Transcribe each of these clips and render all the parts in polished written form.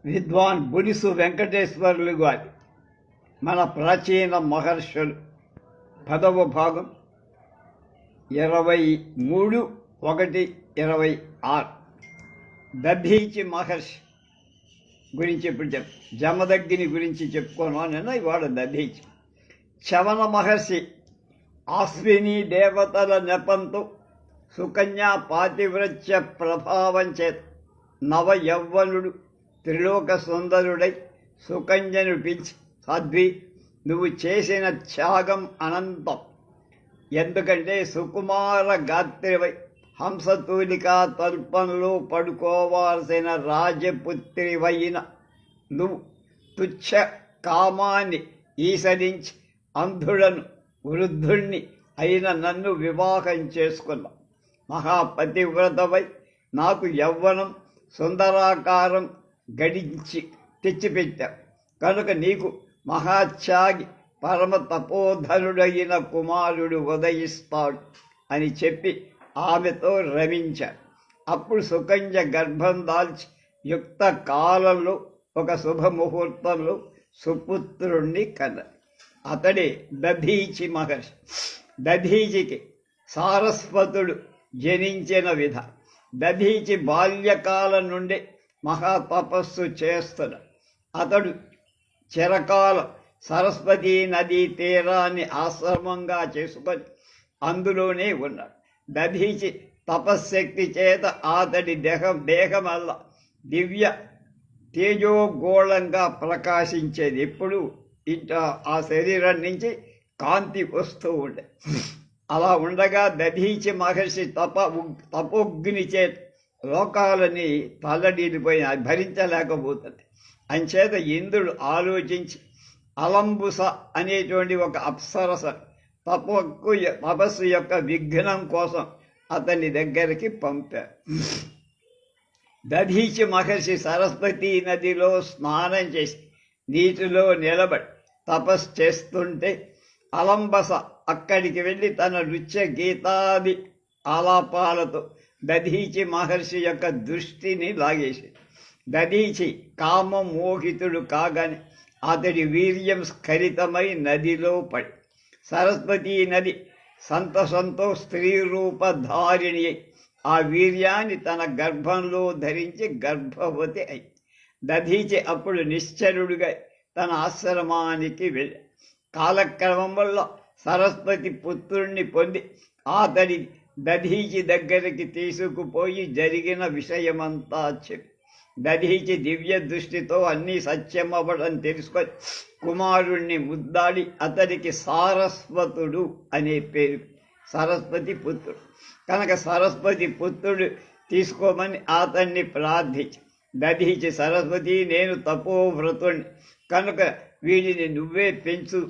విద్వాన్ బునిసు వెంకటేశ్వర్లు గారి మన ప్రాచీన మహర్షులు 10వ భాగం 23/1/26 దధీచి మహర్షి గురించి ఇప్పుడు జమదగ్ని గురించి చెప్పుకోను. ఇవాళ దధీచి చవన మహర్షి అశ్విని దేవతల నెపంతో సుకన్యా పాతివ్రత్య ప్రభావం చేత నవ యవ్వనుడు త్రిలోక సుందరుడై సుకన్యను పిలిచి, సాధ్వి, నువ్వు చేసిన త్యాగం అనంతం. ఎందుకంటే సుకుమార గాత్రివై హంసతూలికా తల్పంలో పడుకోవాల్సిన రాజపుత్రివైన నువ్వు తుచ్చ కామాన్ని ఈసరించి అంధుడను వృద్ధుణ్ణి అయిన నన్ను వివాహం చేసుకున్నావు. మహాపతివ్రతవై నాకు యవ్వనం సుందరాకారం గడించి తెచ్చిపెట్టావు కనుక నీకు మహాత్యాగి పరమ తపోధనుడైన కుమారుడు ఉదయిస్తాడు అని చెప్పి ఆమెతో రమించాడు. అప్పుడు సుకన్య గర్భం దాల్చి యుక్త కాలంలో ఒక శుభముహూర్తంలో సుపుత్రుణ్ణి కన్నది. అతడే దధీచి మహర్షి. దధీచికి సారస్వతుడు జనించిన విధం. దధీచి బాల్యకాలం నుండి మహాతపస్సు చేస్తున్నాడు. అతడు చిరకాలం సరస్వతీ నదీ తీరాన్ని ఆశ్రమంగా చేసుకొని అందులోనే ఉన్నాడు. దధీచి తపశ్శక్తి చేత అతడి దేహమల్లా దివ్య తేజోగోళంగా ప్రకాశించేది. ఎప్పుడు ఆ శరీరం నుంచి కాంతి వస్తూ ఉండే. అలా ఉండగా దధీచి మహర్షి తపోగ్ని చేత లోకాలని తల్లడిల్లిపోయి భరించలేకపోతుంది. అంచేత ఇంద్రుడు ఆలోచించి అలంబుస అనేటువంటి ఒక అప్సరస తపస్సు యొక్క విఘ్నం కోసం అతని దగ్గరికి పంపారు. దధీచి మహర్షి సరస్వతీ నదిలో స్నానం చేసి నీటిలో నిలబడి తపస్సు చేస్తుంటే అలంబస అక్కడికి వెళ్ళి తన నృత్య గీతాది ఆలాపాలతో దధీచి మహర్షి యొక్క దృష్టిని లాగేసి, దధీచి కామం మోహితుడు కాగానే అతడి వీర్యం స్ఖలితమై నదిలో పడి సరస్వతీ నది సంతసంతో స్త్రీ రూపధారిణి అయి ఆ వీర్యాన్ని తన గర్భంలో ధరించి గర్భవతి అయి దధీచి అప్పుడు నిశ్చలుడుగా తన ఆశ్రమానికి వెళ్ళి కాలక్రమం వల్ల సరస్వతి పుత్రుణ్ణి పొంది అతడి దధీచి దగ్గరికి తీసుకుపోయి జరిగిన విషయమంతా చెప్పి దధీచి దివ్య దృష్టితో అన్నీ సత్యమవ్వడం తెలుసుకొని కుమారుణ్ణి ముద్దాడి అతడికి సారస్వతుడు అనే పేరు, సరస్వతి పుత్రుడు కనుక సరస్వతి పుత్రుడు తీసుకోమని అతన్ని ప్రార్థించి, దధీచి సరస్వతి, నేను తపోవ్రతుణ్ణి కనుక వీడిని నువ్వే పెంచు.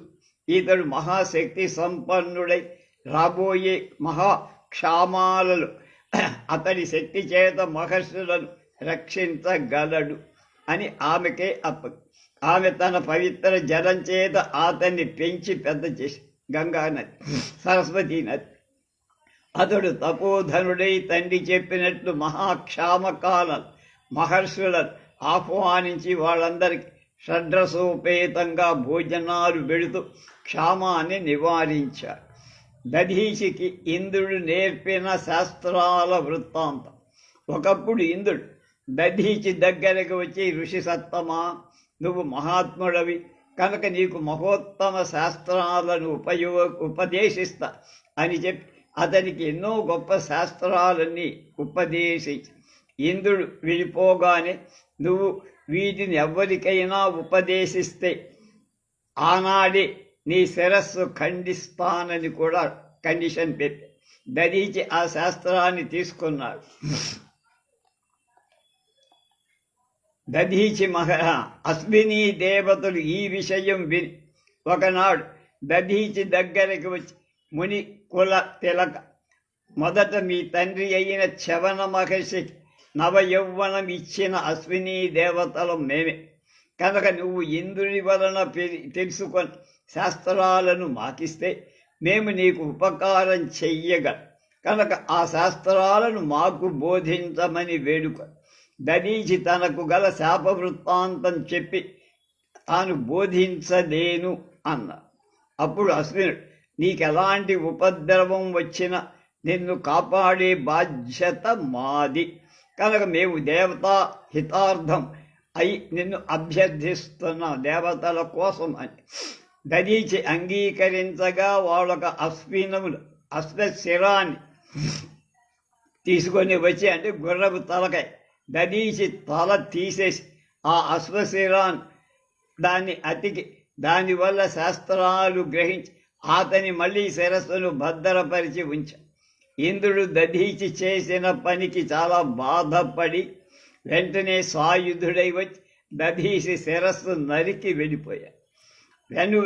ఇతడు మహాశక్తి సంపన్నుడై రాబోయే మహాక్షామాలలో అతడి శక్తి చేత మహర్షులను రక్షించగలడు అని ఆమెకే ఆమె తన పవిత్ర జలం చేత అతన్ని పెంచి పెద్ద చేసి గంగా నది, సరస్వతీ నది. అతడు తపోధనుడై తండ్రి చెప్పినట్లు మహాక్షామకాలం మహర్షులను ఆహ్వానించి వాళ్ళందరికీ షడ్రసోపేతంగా భోజనాలు పెడుతూ క్షామాన్ని నివారించాడు. దధీచికి ఇంద్రుడు నేర్పిన శాస్త్రాల వృత్తాంతం. ఒకప్పుడు ఇంద్రుడు దధీచి దగ్గరకు వచ్చి, ఋషి సత్తమా, నువ్వు మహాత్ముడవి కనుక నీకు మహోత్తమ శాస్త్రాలను ఉపదేశిస్తా అని చెప్పి అతనికి ఎన్నో గొప్ప శాస్త్రాలన్నీ ఉపదేశించి ఇంద్రుడు వెళ్ళిపోగానే, నువ్వు వీటిని ఎవరికైనా ఉపదేశిస్తే ఆనాడే నీ శిరస్సు ఖండిస్తానని కూడా కండిషన్ పెట్టి దధీచి ఆ శాస్త్రాన్ని తీసుకున్నాడు. దధీచి అశ్విని దేవతలు ఈ విషయం విని ఒకనాడు దధీచి దగ్గరికి వచ్చి, ముని కుల తిలక, మొదట మీ తండ్రి అయిన చవన మహర్షికి నవయౌవనం ఇచ్చిన అశ్విని దేవతలు మేమే కనుక నువ్వు ఇంద్రుని వలన తెలుసుకొని శాస్త్రాలను మాకిస్తే మేము నీకు ఉపకారం చెయ్యగలం కనుక ఆ శాస్త్రాలను మాకు బోధించమని వేడుక. దదీచి తనకు గల శాప వృత్తాంతం చెప్పి తాను బోధించలేను అన్న. అప్పుడు అశ్వినుడు, నీకెలాంటి ఉపద్రవం వచ్చినా నిన్ను కాపాడే బాధ్యత మాది కనుక మేము దేవతా హితార్థం అయి నిన్ను అభ్యర్థిస్తున్న దేవతల కోసం అని. దదీచి అంగీకరించగా వాళ్ళొక అశ్వశిరాన్ని తీసుకొని వచ్చి, అంటే గుర్రపు తలకాయ, దదీచి తల తీసేసి ఆ అశ్వశిరాన్ని దాన్ని అతికి దానివల్ల శాస్త్రాలు గ్రహించి అతని మళ్ళీ శిరస్సును భద్రపరిచి ఉంచాడు. ఇంద్రుడు దదీచి చేసిన పనికి చాలా బాధపడి వెంటనే సాయుధుడై వచ్చి దదీచి శిరస్సు నరికి వెళ్ళిపోయాడు.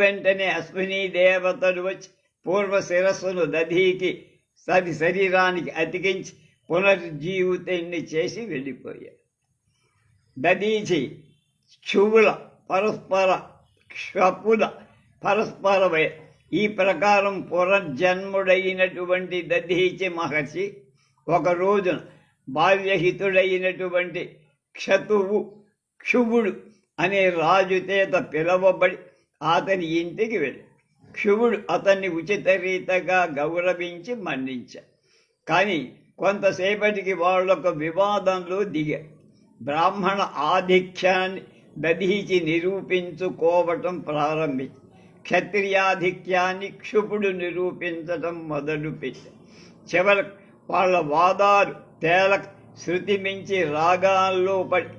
వెంటనే అశ్విని దేవతలు వచ్చి పూర్వ శిరస్సును దదీకి శరీరానికి అతికించి పునర్జీవితాన్ని చేసి వెళ్ళిపోయాడు. దదీచి క్షువుల క్షపుల పరస్పరమై ఈ ప్రకారం పునర్జన్ముడైనటువంటి దదీచి మహర్షి ఒక రోజున బాల్యహితుడైనటువంటి క్షువుడు అనే రాజు చేత పిలవబడి అతని ఇంటికి వెళ్ళి క్షువుడు అతన్ని ఉచిత రీతిగా గౌరవించి మన్నించాడు. కానీ కొంతసేపటికి వాళ్ళొక వివాదంలో దిగారు. బ్రాహ్మణ ఆధిక్యాన్ని దదీచి నిరూపించుకోవటం ప్రారంభించి క్షత్రియాధిక్యాన్ని క్షుపుడు నిరూపించటం మొదలుపెట్టారు. చివరకు వాళ్ళ వాదాలు తేలక శృతి మించి రాగాల్లో పడి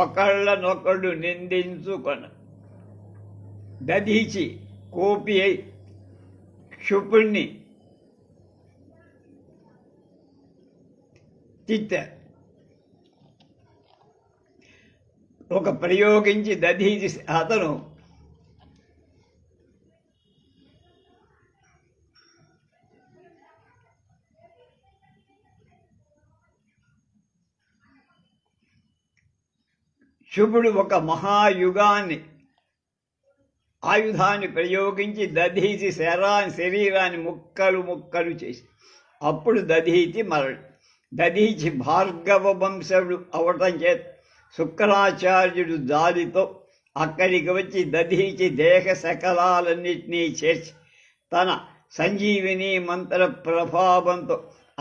ఒకళ్ళనొకడు నిందించుకొన. దదీచి కోపి అయి క్షుపుణ్ణి తిట్టారు. ఒక ప్రయోగించి దదీచి అతను శుభుడు ఒక ఆయుధాన్ని ప్రయోగించి దదీచి శరీరాన్ని ముక్కలు చేసి అప్పుడు దదీచి మరణం. దదీచి భార్గవ వంశుడు అవటం చేత శుక్రాచార్యుడు జాలితో అక్కడికి వచ్చి దదీచి దేహ శకలాలన్నింటినీ చేర్చి తన సంజీవిని మంత్ర ప్రభావంతో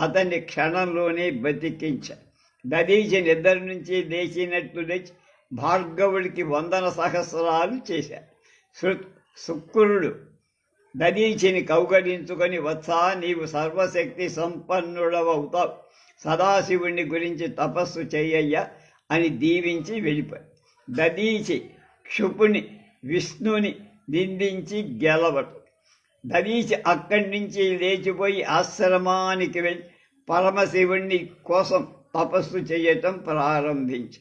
అతన్ని క్షణంలోనే బతికించాడు. దదీచి నిద్ర నుంచి లేచినట్లు లేచి భార్గవుడికి వందన సహస్రాలు చేశాడు. శుక్రుడు దదీచిని కౌగలించుకొని, వత్సా నీవు సర్వశక్తి సంపన్నుడవవుతావు, సదాశివుని గురించి తపస్సు చెయ్యయ్యా అని దీవించి వెళ్ళిపోయి దదీచి క్షుపుని విష్ణుని నిందించి గెలవటం. దదీచి అక్కడి నుంచి లేచిపోయి ఆశ్రమానికి వెళ్ళి పరమశివుణ్ణి కోసం తపస్సు చేయటం ప్రారంభించి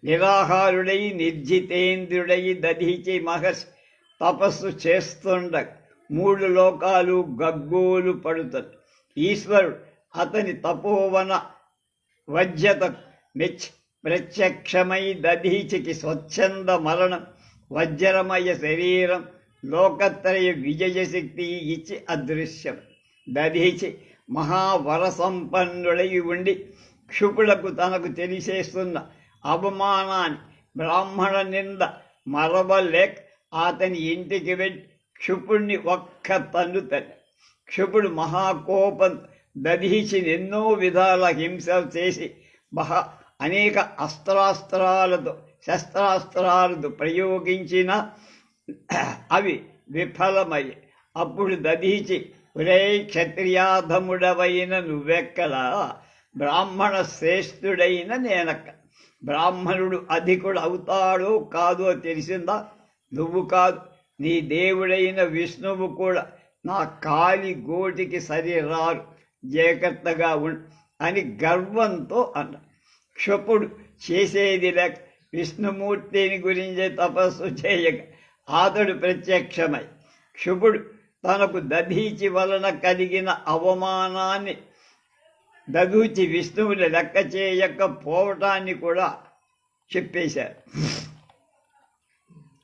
నిరాహారుడై నిర్జితేంద్రుడై దదీచి మహర్షి తపస్సు చేస్తుండగా 3 లోకాలు గగ్గోలు పడుతుంది. ఈశ్వరుడు అతని తపోవన వజ్యత మెచ్చి ప్రత్యక్షమై దదీచికి స్వచ్ఛంద మరణం, వజ్రమయ శరీరం, లోకత్రయ విజయశక్తి ఇచ్చి అదృశ్యం. దదీచి మహావర సంపన్నుడై ఉండి క్షుపులకు తనకు తెలిసేస్తున్న అవమానాన్ని, బ్రాహ్మణ నింద మరవలేక అతని ఇంటికి వెళ్ళి క్షుపుణ్ణి ఒక్క తన్నుతాడు. క్షుపుడు మహాకోపం దదీచిని ఎన్నో విధాల హింస చేసి అనేక శస్త్రాస్త్రాలతో ప్రయోగించిన అవి విఫలమయ్యి అప్పుడు దదీచి, ఒరే క్షత్రియాధముడవైన నువ్వెక్కడ, బ్రాహ్మణ శ్రేష్ఠుడైన నేనక్క. బ్రాహ్మణుడు అధికుడు అవుతాడో కాదో తెలిసిందా? నువ్వు కాదు, నీ దేవుడైన విష్ణువు కూడా నా కాలి గోటికి సరిరారు, జాగ్రత్తగా ఉండు అని గర్వంతో అన్న. క్షుపుడు చేసేది లేక విష్ణుమూర్తిని గురించి తపస్సు చేయక అతడు ప్రత్యక్షమై క్షుపుడు తనకు దదీచి వలన కలిగిన అవమానాన్ని దదూచి విష్ణువుని లెక్క చేయకపోవటాన్ని కూడా చెప్పేశారు.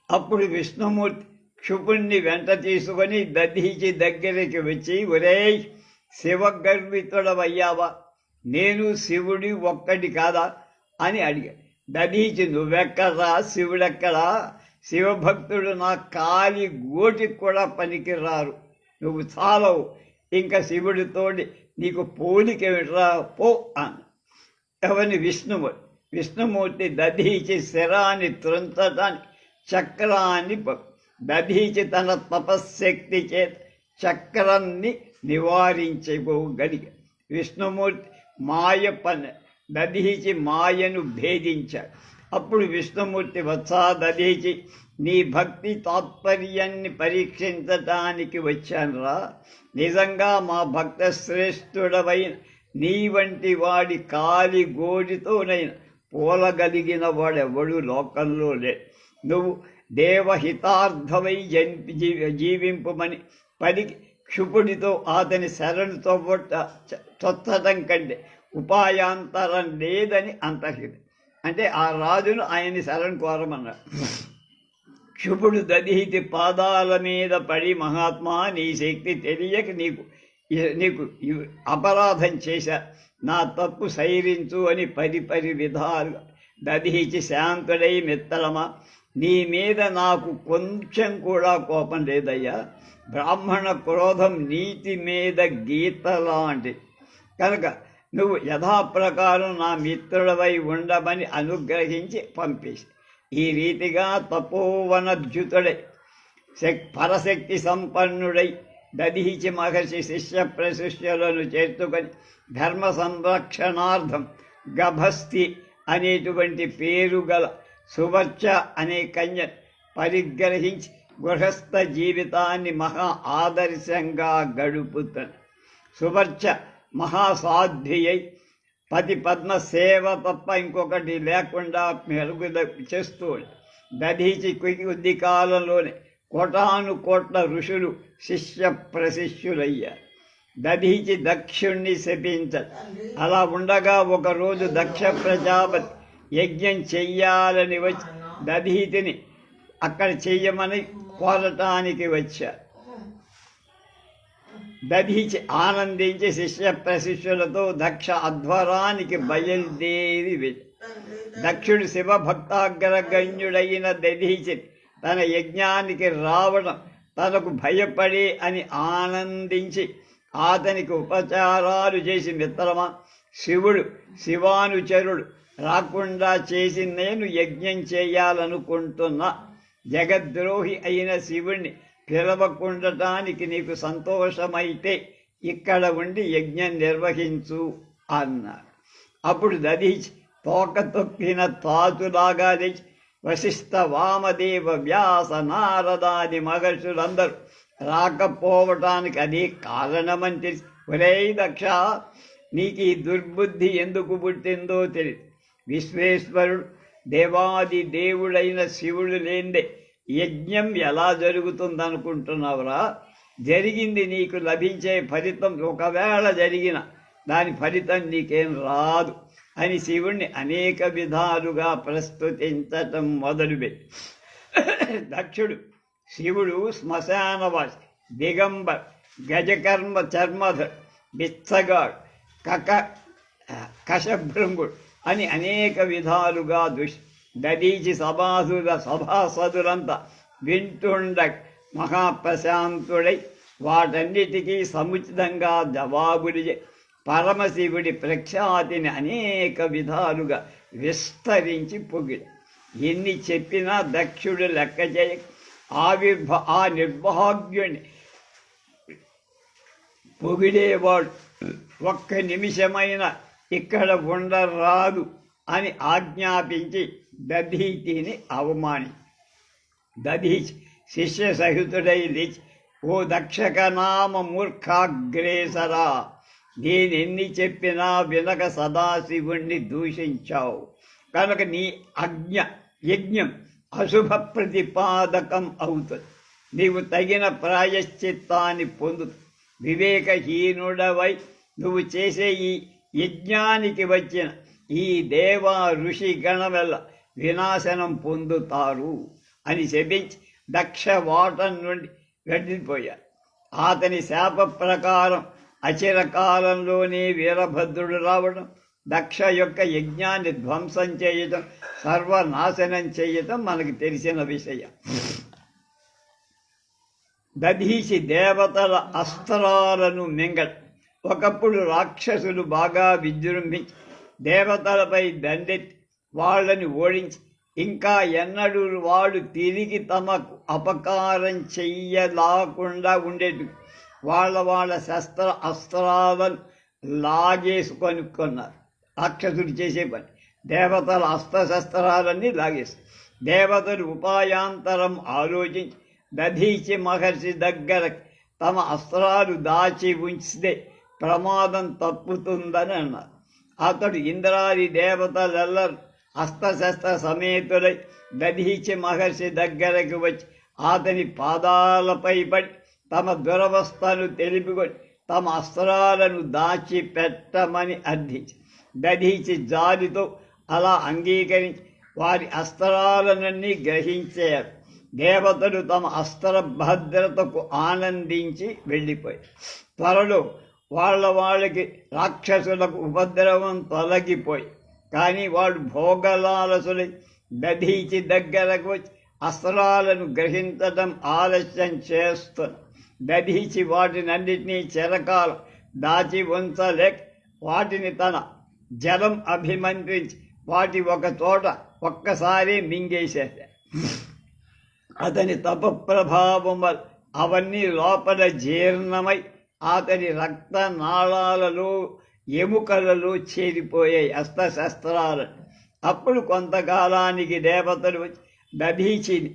అప్పుడు విష్ణుమూర్తి క్షుపుణ్ణి వెంట తీసుకొని దదీచి దగ్గరికి వచ్చి, ఒరేయ్ శివగర్వితుడవయ్యావా, నేను శివుడి ఒక్కటి కాదా అని అడిగాడు. దధీచి, నువ్వెక్కడా, శివుడెక్కడా? శివభక్తుడు నా కాలి గోటికి కూడా పనికిరారు, నువ్వు చాలవు, ఇంకా శివుడితోటి నీకు పోలికేమిట్రా, పో అన్న. ఎవరిని? విష్ణుమూర్తి దధీచి శరాన్ని త్రుంచటానికి చక్రాన్ని దధీచి తన తపశ్శక్తి చేత చక్రాన్ని నివారించగలిగాడు. విష్ణుమూర్తి మాయ దధీచి మాయను భేదించాడు. అప్పుడు విష్ణుమూర్తి, వత్సా దధీచి, నీ భక్తి తాత్పర్యాన్ని పరీక్షించటానికి వచ్చానురా. నిజంగా మా భక్త శ్రేష్ఠుడవైన నీ వంటి వాడి కాలి గోడితోనైనా పోలగలిగిన వాడెవడు లోకంలో లేడు. నువ్వు దేవహితార్థమై జీవింపమని పలికి క్షుపుడితో అతని శరణుతో చొచ్చటం కంటే ఉపాయాంతరం లేదని అంతర్హిత. అంటే ఆ రాజును ఆయన్ని శరణు కోరమన్నాడు. క్షుపుడు దధీతి పాదాల మీద పడి, మహాత్మా, నీ శక్తి తెలియక నీకు అపరాధం చేశా, నా తప్పు సైరించు అని పరి విధాలుగా దధీచి శాంతుడై, మిత్తలమా, నీ మీద నాకు కొంచెం కూడా కోపం లేదయ్యా. బ్రాహ్మణ క్రోధం నీతి మీద గీత లాంటి కనుక నువ్వు యథాప్రకారం నా మిత్రుడవై ఉండమని అనుగ్రహించి పంపేసి, ఈ రీతిగా తపోవనద్యుతుడై పరశక్తి సంపన్నుడై దధీచి మహర్షి శిష్య ప్రశిష్యులను చేర్చుకొని ధర్మ సంరక్షణార్థం గభస్తి అనేటువంటి పేరు గల సువర్చ అనే కన్య పరిగ్రహించి గృహస్థ జీవితాన్ని మహా ఆదర్శంగా గడుపుతాడు. సువర్చ మహాసాధ్వి పతి పద్మ సేవ తప్ప ఇంకొకటి లేకుండా మెరుగుద చేస్తూ దధీచి కొద్ది కాలంలోనే కోటాను కోట్ల ఋషులు శిష్య ప్రశిష్యులయ్యారు. దధీచి దక్షుణ్ణి శపించడు. అలా ఉండగా ఒకరోజు దక్ష ప్రజాపతి యజ్ఞం చెయ్యాలని వచ్చి దధీతిని అక్కడ చెయ్యమని కోరటానికి వచ్చారు. దధీచి ఆనందించి శిష్య ప్రశిష్యులతో దక్ష అధ్వరానికి బయలుదేరి దక్షుడు శివభక్తాగ్రగణ్యుడైన దధీచిని తన యజ్ఞానికి రావడం తనకు భయపడి అని ఆనందించి అతనికి ఉపచారాలు చేసి, మిత్రమా, శివుడు శివానుచరుడు రాకుండా చేసి నేను యజ్ఞం చేయాలనుకుంటున్నా. జగద్రోహి అయిన శివుణ్ణి పిలవకుండటానికి నీకు సంతోషమైతే ఇక్కడ ఉండి యజ్ఞం నిర్వహించు అన్నాడు. అప్పుడు దధీచి తోక తొక్కిన తాచులాగా తెచ్చి వశిష్ఠ, వామదేవ, వ్యాస, నారదాది మహర్షులందరూ రాకపోవటానికి అదే కారణమని తెలిసి, ఒరే దక్ష, నీకు ఈ దుర్బుద్ధి ఎందుకు పుట్టిందో తెలియదు. విశ్వేశ్వరుడు దేవాది దేవుడైన శివుడు లేనిదే యజ్ఞం ఎలా జరుగుతుందనుకుంటున్నావురా? జరిగింది నీకు లభించే ఫలితం, ఒకవేళ జరిగిన దాని ఫలితం నీకేం రాదు అని శివుణ్ణి అనేక విధాలుగా ప్రస్తుతించటం మొదలుపెట్టి, దక్షుడు శివుడు శ్మశానవాసి, దిగంబర్, గజకర్మ చర్మధర్, బిచ్చగాడు, కశభృంగుడు అని అనేక విధాలుగా దధీచి సభాసదులంతా వింటుండ మహాప్రశాంతుడై వాటన్నిటికీ సముచితంగా జవాబులు పరమశివుడి ప్రఖ్యాతిని అనేక విధాలుగా విస్తరించి పొగిడి. ఎన్ని చెప్పినా దక్షుడు లెక్క చేయ ఆ నిర్భాగ్యుని పొగిడేవాడు ఒక్క నిమిషమైన ఇక్కడ ఉండరాదు అని ఆజ్ఞాపించి దధీచిని అవమాని. దధీచి శిష్య సహితుడై లేచి, ఓ దక్షక నామ మూర్ఖాగ్రేసరా, నేనెన్ని చెప్పినా వినక సదాశివుణ్ణి దూషించావు కనుక నీ యజ్ఞం అశుభ ప్రతిపాదకం అవుతుంది. నీవు తగిన ప్రాయశ్చిత్తాన్ని పొందు. వివేకహీనుడవై నువ్వు చేసే ఈ యజ్ఞానికి వచ్చిన ఈ దేవ ఋషి గణవల్ల వినాశనం పొందుతారు అని శపించి దక్ష వాటం నుండి వెళ్ళిపోయారు. అతని శాప ప్రకారం అచిరకాలంలోనే వీరభద్రుడు రావడం, దక్ష యొక్క యజ్ఞాన్ని ధ్వంసం చేయటం, సర్వనాశనం చేయటం మనకు తెలిసిన విషయం. దధీచి దేవతల అస్త్రాలను మింగడం. ఒకప్పుడు రాక్షసులు బాగా విజృంభించి దేవతలపై దండెత్తి వాళ్ళని ఓడించి ఇంకా ఎన్నడూ వాళ్ళు తిరిగి తమకు అపకారం చెయ్యలాకుండా ఉండేది వాళ్ళ అస్త్రాలను లాగేసుకొని కొన్నారు. రాక్షసుడు చేసే పని దేవతల అస్త్రశస్త్రాలన్నీ లాగేస్తారు. దేవతలు ఉపాయాంతరం ఆలోచించి దధీచి మహర్షి దగ్గర తమ అస్త్రాలు దాచి ఉంచితే ప్రమాదం తప్పుతుందని అన్నారు. అతడు ఇంద్రాది దేవతలెల్లరూ అస్త్రశస్త్ర సమేతులై దధీచి మహర్షి దగ్గరకు వచ్చి అతని పాదాలపై పడి తమ దురవస్థను తెలిపికొని తమ అస్త్రాలను దాచిపెట్టమని అర్థించి దధీచి జాలితో అలా అంగీకరించి వారి అస్త్రాలనన్నీ గ్రహించారు. దేవతలు తమ అస్త్ర భద్రతకు ఆనందించి వెళ్ళిపోయారు. త్వరలో వాళ్ళకి రాక్షసులకు ఉపద్రవం తొలగిపోయి, కానీ వాడు భోగలాలసులై దధీచి దగ్గరకు వచ్చి అస్త్రాలను గ్రహించడం ఆలస్యం చేస్తున్న దధీచి వాటినన్నిటినీ చిరకాలం దాచి ఉంచలేక వాటిని తన జలం అభిమంత్రించి వాటి ఒక చోట ఒక్కసారి మింగేసేశాడు. అతని తపప్రభావం వల్ల అవన్నీ లోపల జీర్ణమై అతని రక్త నాళాలలో ఎముకలలో చేరిపోయాయి అస్త్రశస్త్రాలు. అప్పుడు కొంతకాలానికి దేవతలు వచ్చి దధీచిని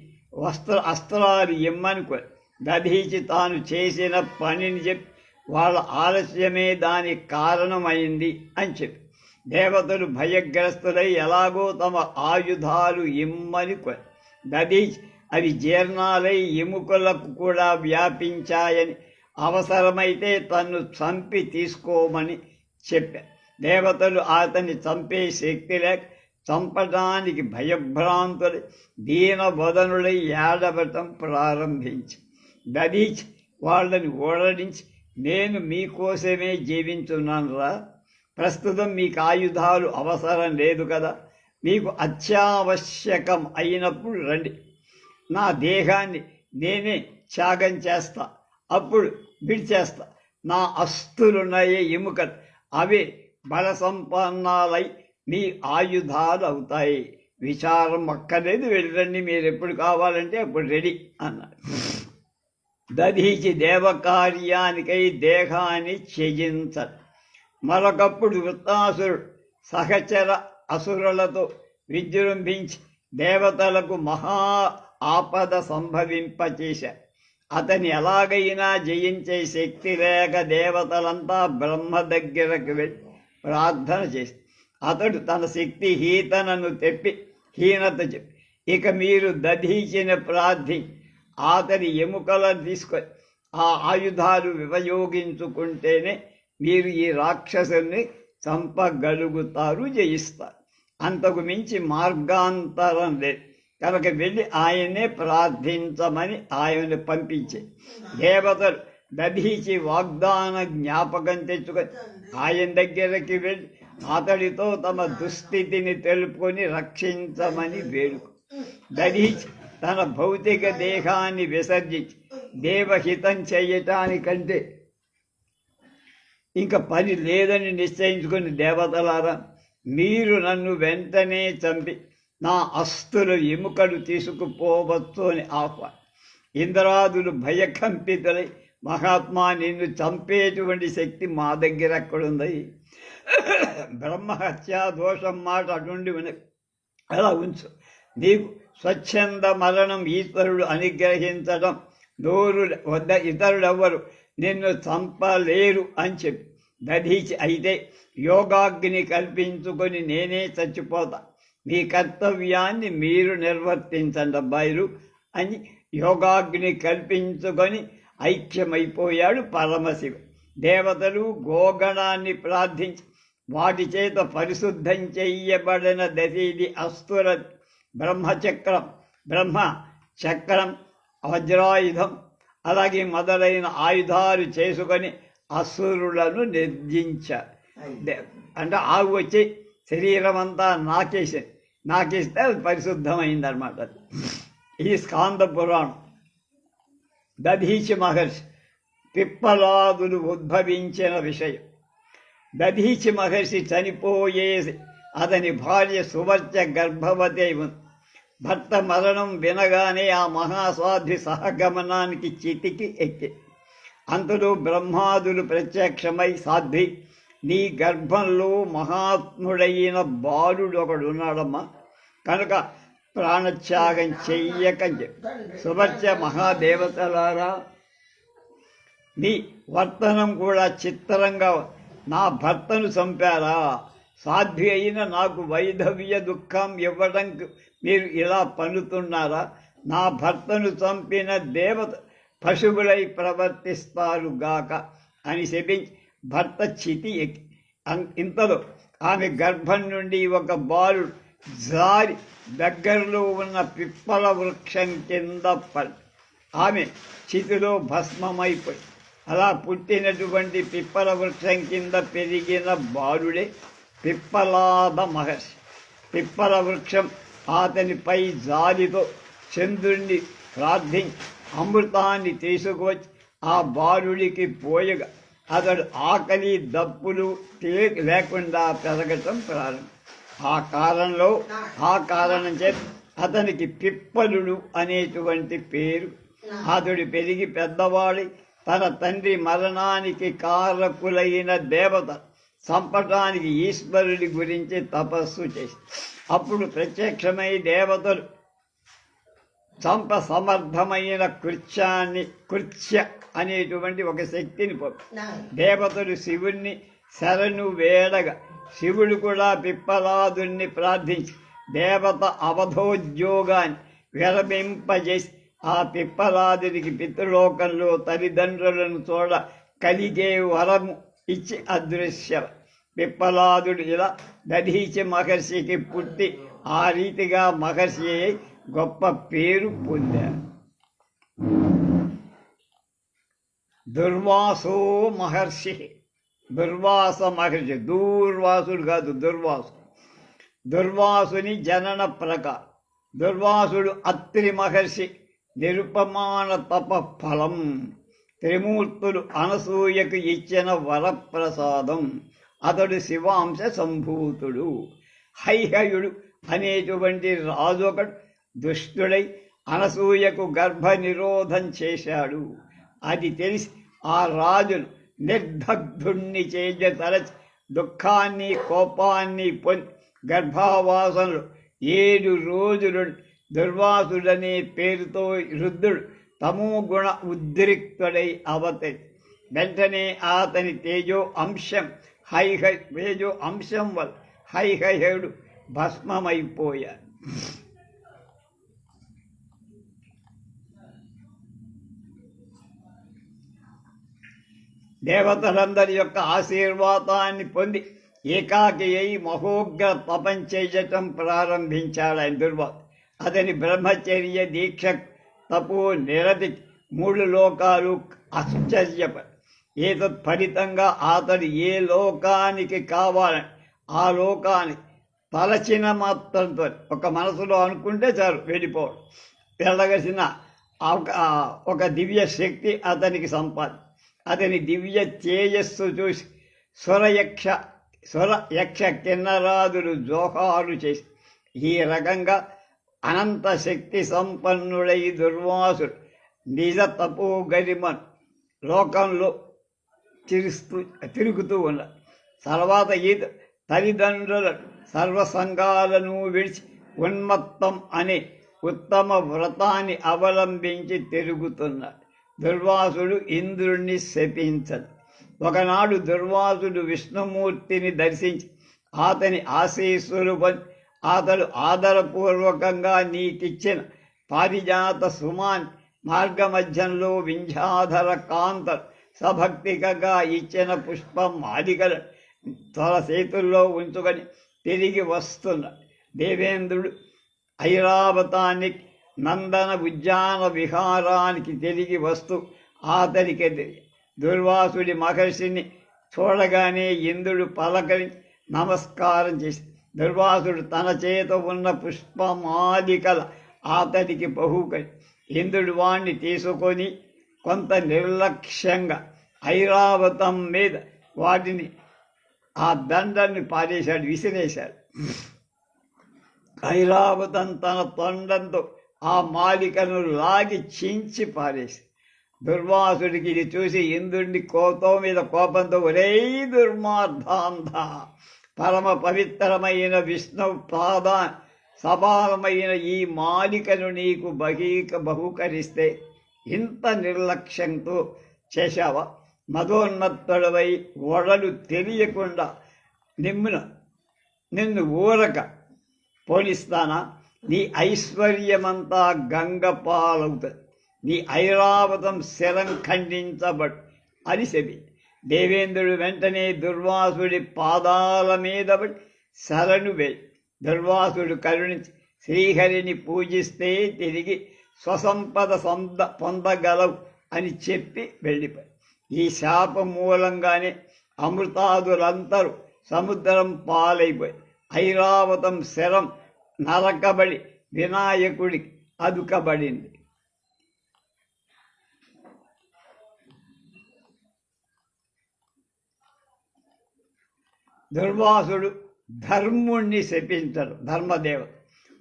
అస్త్రాలు ఇమ్మనుకొని దధీచి తాను చేసిన పనిని చెప్పి వాళ్ళ ఆలస్యమే దానికి కారణమైంది అని చెప్పి దేవతలు భయగ్రస్తులై ఎలాగో తమ ఆయుధాలు ఇమ్మని కొని దధీచి అవి జీర్ణాలై ఎముకలకు కూడా వ్యాపించాయని అవసరమైతే తన్ను చంపి తీసుకోమని చెప్పారు. దేవతలు అతన్ని చంపే శక్తి లేక చంపడానికి భయభ్రాంతులై దీనవదనులై ఏడవటం ప్రారంభించి దధీచి వాళ్ళని ఓడడించి నేను మీకోసమే జీవించున్నాను రా, ప్రస్తుతం మీకు ఆయుధాలు అవసరం లేదు కదా, మీకు అత్యావశ్యకం అయినప్పుడు రండి, నా దేహాన్ని నేనే త్యాగం చేస్తా, అప్పుడు విడిచేస్తా, నా అస్తులున్నాయే ఎముకలు అవి బల సంపన్నాలై మీ ఆయుధాలు అవుతాయి, విచారం అక్కర్లేదు, వెళ్ళండి, మీరు ఎప్పుడు కావాలంటే అప్పుడు రెడీ అన్నాడు. దధీచి దేవకార్యానికై దేహాన్ని త్యజించడు. మరొకప్పుడు వృత్తాసురుడు సహచర అసురులతో విజృంభించి దేవతలకు మహా ఆపద సంభవింపచేశాడు. అతని ఎలాగైనా జయించే శక్తి లేక దేవతలంతా బ్రహ్మ దగ్గరకు వెళ్ళి ప్రార్థన చేసి అతడు తన శక్తి హీనతను హీనత చెప్పి ఇక మీరు దధీచిని ప్రార్థించి అతని ఎముకలను తీసుకొని ఆ ఆయుధాలు వినియోగించుకుంటేనే మీరు ఈ రాక్షసుని చంపగలుగుతారు, జయిస్తారు, అంతకు మించి మార్గాంతరం లేదు కనుక వెళ్ళి ఆయన్నే ప్రార్థించమని ఆయన్ని పంపించే. దేవతలు దధీచి వాగ్దాన జ్ఞాపకం తెచ్చుకొని ఆయన దగ్గరికి వెళ్ళి అతడితో తమ దుస్థితిని తెలుపుకొని రక్షించమని వేడుకు. దధీచి తన భౌతిక దేహాన్ని విసర్జించి దేవహితం చేయటానికంటే ఇంకా పని లేదని నిశ్చయించుకుని దేవతలారా, మీరు నన్ను వెంటనే చంపి నా అస్తులు ఎముకలు తీసుకుపోవచ్చు అని ఆహ్వానం. ఇంద్రాదులు భయకంపితులై మహాత్మా, నిన్ను చంపేటువంటి శక్తి మా దగ్గర ఎక్కడుంది, బ్రహ్మహత్యా దోషం మాట అటుండి అలా ఉంచు, నీకు స్వచ్ఛంద మరణం ఈశ్వరుడు అనుగ్రహించడం నోరు వద్ద ఇతరులెవ్వరు నిన్ను చంపలేరు అని చెప్పి దధీచి అయితే యోగాగ్ని కల్పించుకొని నేనే చచ్చిపోతా, మీ కర్తవ్యాన్ని మీరు నిర్వర్తించండి అబ్బాయిలు అని యోగాగ్ని కల్పించుకొని ఐక్యమైపోయాడు పరమశివుడు. దేవతలు గోగణాన్ని ప్రార్థించి వాటి చేత పరిశుద్ధం చెయ్యబడిన దశీది అస్తుర బ్రహ్మ చక్రం వజ్రాయుధం అలాగే మొదలైన ఆయుధాలు చేసుకొని అసురులను నిర్జించారు. అంటే ఆవు వచ్చి శరీరం అంతా నాకేస్తే అది పరిశుద్ధమైందనమాట. ఈ స్కాంద పురాణం. దధీచి మహర్షి పిప్పలాదులు ఉద్భవించిన విషయం. దధీచి మహర్షి చనిపోయేసి అతని భార్య సువర్చ గర్భవతి ఉంది. భర్త మరణం వినగానే ఆ మహాసాధ్వి సహగమనానికి చితికి ఎక్కి అంతలో బ్రహ్మాదులు ప్రత్యక్షమై, సాధ్వి, నీ గర్భంలో మహాత్ముడైన బాలుడు ఒకడున్నాడమ్మా, కనుక ప్రాణత్యాగం చెయ్యకని చెప్పి. సువర్చ మహాదేవతలారా, నీ వర్తనం కూడా చిత్రంగా, నా భర్తను చంపారా? సాధ్వి అయిన నాకు వైధవ్య దుఃఖం ఇవ్వడానికి మీరు ఇలా పన్నుతున్నారా? నా భర్తను చంపిన దేవత పశువులై ప్రవర్తిస్తారు గాక అని శపించి భర్త చితి ఎక్కి ఇంతలో ఆమె గర్భం నుండి ఒక బాలుడు జారి దగ్గరలో ఉన్న పిప్పల వృక్షం కింద పడి ఆమె చితిలో భస్మమైపోయి, అలా పుట్టినటువంటి పిప్పల వృక్షం కింద పెరిగిన బాలుడే పిప్పలాద మహర్షి. పిప్పల వృక్షం అతనిపై జాలితో చంద్రుణ్ణి ప్రార్థించి అమృతాన్ని తీసుకువచ్చి ఆ బాలుడికి పోయగా అతడు ఆకలి దప్పులు లేకుండా పెరగటం ప్రారంభం. ఆ కారణం చేత అతనికి పిప్పలుడు అనేటువంటి పేరు. అతడు పెరిగి పెద్దవాడి తన తండ్రి మరణానికి కారకులైన దేవత చంపటానికి ఈశ్వరుడి గురించి తపస్సు చేసి అప్పుడు ప్రత్యక్షమై దేవతలు చంప సమర్థమైన కృత్య అనేటువంటి ఒక శక్తిని దేవతలు శివుణ్ణి శరణు వేడగా శివుడు కూడా పిప్పలాదుని ప్రార్థించి దేవత అవధోద్యోగాన్ని విరమింపజేసి ఆ పిప్పలాదునికి పితృలోకంలో తల్లిదండ్రులను చూడ కలిగే వరము ఇచ్చి అదృశ్యం. పిప్పలాదుడు ఇలా దధీచి మహర్షికి పుట్టి ఆ రీతిగా మహర్షి గొప్ప పేరు పొందారు. దుర్వాసో మహర్షి, దుర్వాస మహర్షి, దూర్వాసుడు కాదు దుర్వాసు. దుర్వాసుని జనన ప్రకారం దుర్వాసుడు అత్రి మహర్షి నిరుపమాన తప ఫలం, త్రిమూర్తులు అనసూయకు ఇచ్చిన వరప్రసాదం. అతడు శివాంశ సంభూతుడు. హైహయుడు అనేటువంటి రాజు ఒకడు దుష్టుడై అనసూయకు గర్భ నిరోధం చేశాడు. అది తెలిసి ఆ రాజును నిర్దగ్ధుణ్ణి తలచి దుఃఖాన్ని కోపాన్ని పొంది గర్భావాసంలో 7 రోజులు దుర్వాసుడనే పేరుతో రుద్రుడు తమోగుణ ఉద్రిక్తుడై అవతరి. వెంటనే అతని తేజో అంశం వల్ల హైహయుడు భస్మమైపోయాడు. దేవతలందరి యొక్క ఆశీర్వాదాన్ని పొంది ఏకాకి అయి మహోగ్ర తపం చేయటం ప్రారంభించాడు ఆయన దుర్వాసు. అతని బ్రహ్మచర్య దీక్ష తపో నిరతి 3 లోకాలు ఆశ్చర్యపడి ఏతత్ ఫలితంగా అతడు ఏ లోకానికి కావాలని ఆ లోకానికి తలచిన మాత్రంతో ఒక మనసులో అనుకుంటే చాలు వెళ్ళిపోవడం. వెళ్ళగసిన ఒక దివ్య శక్తి అతనికి సంపాది. అతని దివ్య తేజస్సు చూసి స్వరయక్ష కిన్నరాదులు జోహాలు చేసి ఈ రకంగా అనంత శక్తి సంపన్నుడై దుర్వాసుడు నిజ తపో గరిమన్ లోకంలో తిరుగుతూ ఉన్నాడు. తర్వాత తల్లిదండ్రుల సర్వసంగాలను విడిచి ఉన్మత్తం అనే ఉత్తమ వ్రతాన్ని అవలంబించి తిరుగుతున్నాడు. దుర్వాసుడు ఇంద్రుణ్ణి శపించదు. ఒకనాడు దుర్వాసుడు విష్ణుమూర్తిని దర్శించి అతని ఆశీస్సులు పొంది అతడు ఆదరపూర్వకంగా నీకిచ్చిన పారిజాత సుమాన్ మార్గమధ్యంలో వింధ్యాధర కాంతలు సభక్తికగా ఇచ్చిన పుష్పం మాలికలు తన చేతుల్లో ఉంచుకొని తిరిగి వస్తున్నాడు. దేవేంద్రుడు ఐరావతానికి నందన ఉద్యాన విహారానికి తిరిగి వస్తూ అతనికి దుర్వాసుడి మహర్షిని చూడగానే ఇంద్రుడు పలకరించి నమస్కారం చేసి దుర్వాసుడు తన చేత ఉన్న పుష్పమాలికల అతడికి బహుకరి ఇంద్రుడు వాణ్ణి తీసుకొని కొంత నిర్లక్ష్యంగా ఐరావతం మీద వాటిని ఆ దండాన్ని పారేశాడు, విసిరేశాడు. ఐరావతం తన తొండంతో ఆ మాలికను లాగి చించి పారేసి దుర్వాసుడికి ఇది చూసి ఇంద్రుడిని కోపంతో ఒరే దుర్మార్ధాంధ, పరమ పవిత్రమైన విష్ణు పాదా సమానమైన ఈ మాలికను నీకు బహుకరిస్తే ఇంత నిర్లక్ష్యంతో చేశావా? మదోన్మత్తుడవై ఒడలు తెలియకుండా నిన్ను ఊరక పోలిస్తానా? నీ ఐశ్వర్యమంతా గంగ పాలవుతుంది, నీ ఐరావతం శరం ఖండించబడు అని చెప్పి దేవేంద్రుడు వెంటనే దుర్వాసుడి పాదాల మీద శరణు వేయి దుర్వాసుడు కరుణించి శ్రీహరిని పూజిస్తే తిరిగి స్వసంపద పొందగలవు అని చెప్పి వెళ్ళిపోయి ఈ శాపం మూలంగానే అమృతాదులందరూ సముద్రం పాలైపోయి ఐరావతం శరం నరకబడి వినాయకుడికి అదుకబడింది. దుర్వాసుడు ధర్ముణ్ణి శపించడు. ధర్మదేవత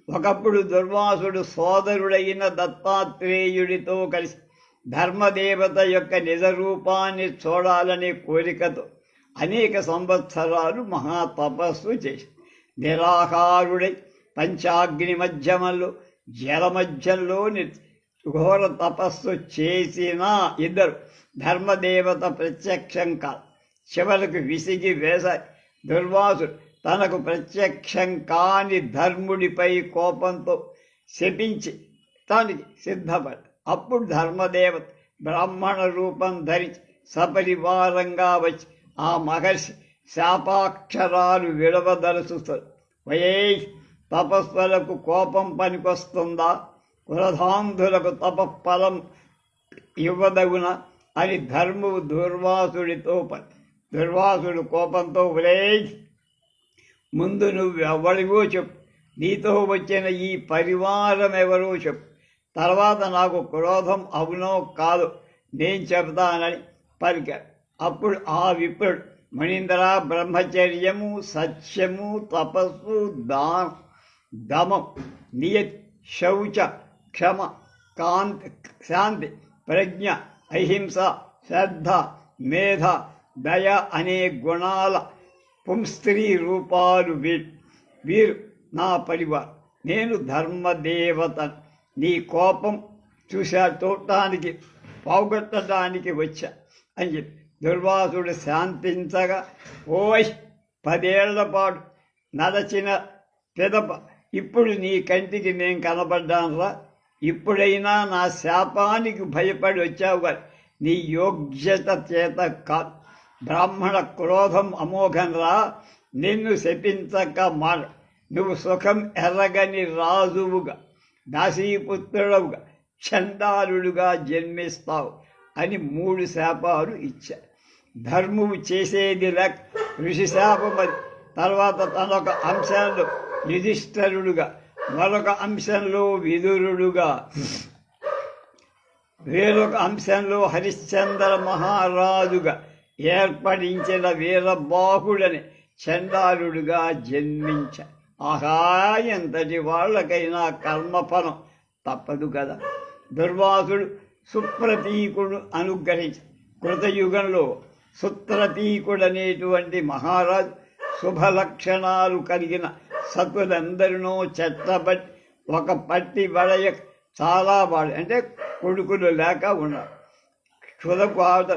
ఒకప్పుడు దుర్వాసుడు సోదరుడైన దత్తాత్రేయుడితో కలిసి ధర్మదేవత యొక్క నిజరూపాన్ని చూడాలనే కోరికతో అనేక సంవత్సరాలు మహాతపస్సు చేసి నిరాహారుడై పంచాగ్ని మధ్యమంలో జలమధ్యంలో ఘోర తపస్సు చేసిన ఇద్దరు ధర్మదేవత ప్రత్యక్షం కాదు. చివరకు విసిగి వేసాయి. దుర్వాసుడు తనకు ప్రత్యక్షం కాని ధర్ముడిపై కోపంతో శపించి తనకి సిద్ధపడి అప్పుడు ధర్మదేవత బ్రాహ్మణ రూపం ధరించి సపరివారంగా వచ్చి ఆ మహర్షి శాపాక్షరాలు విడవదలుచుతాడు. వయే తపస్సులకు కోపం పనికొస్తుందా? క్రోధాంధులకు తపఫలం ఇవ్వదగున అని ధర్మువు దుర్వాసుడితో దుర్వాసుడు కోపంతో ఒరే ముందు నువ్వు ఎవరివో చెప్పు, నీతో వచ్చిన ఈ పరివారం ఎవరో చెప్పు, తర్వాత నాకు క్రోధం అవునో కాదో నేను చెబుతానని పలికాడు. అప్పుడు ఆ విప్రుడు మణీంద్ర బ్రహ్మచర్యము, సత్యము, తపస్సు, దమం, నియతి, శౌచ, క్షమ, కాంతి, శాంతి, ప్రజ్ఞ, అహింస, శ్రద్ధ, మేధ, దయ అనే గుణాల పుంస్త్రీ రూపాలు వీరు నా పరివారం. నేను ధర్మదేవతను. నీ కోపం చూడటానికి పోగొట్టడానికి వచ్చా అని చెప్పి దుర్వాసుడు శాంతించగా, ఓయ్ 10 ఏళ్ల పాటు నడచిన పెదప ఇప్పుడు నీ కంటికి నేను కనబడ్డానురా. ఇప్పుడైనా నా శాపానికి భయపడి వచ్చావు కానీ నీ యోగ్యత చేత కాదు. బ్రాహ్మణ క్రోధం అమోఘంరా. నిన్ను శపించక మాన. నువ్వు సుఖం ఎరగని రాజువుగా, దాసీపుత్రుడుగా, చండాలుడుగా జన్మిస్తావు అని 3 శాపాలు ఇచ్చారు. ధర్మువు చేసేది లెక్క ఋషి శాపమది. తర్వాత తనొక అంశంలో యుధిష్ఠరుడుగా, మరొక అంశంలో విదురుడుగా, వేరొక అంశంలో హరిశ్చంద్ర మహారాజుగా ఏర్పడించిన వీరబాహుడని చండాలుడుగా జన్మించ. ఆహా, ఎంతటి వాళ్ళకైనా కర్మఫలం తప్పదు కదా. దుర్వాసుడు సుప్రతీకుడు అనుగ్రహించి కృతయుగంలో సుప్రతీకుడనేటువంటి మహారాజు శుభలక్షణాలు కలిగిన సతులందరినో చెట్టబట్టి ఒక పట్టి వడయ చాలా వాడు అంటే కొడుకులు లేక ఉన్నారు. క్షుధపాద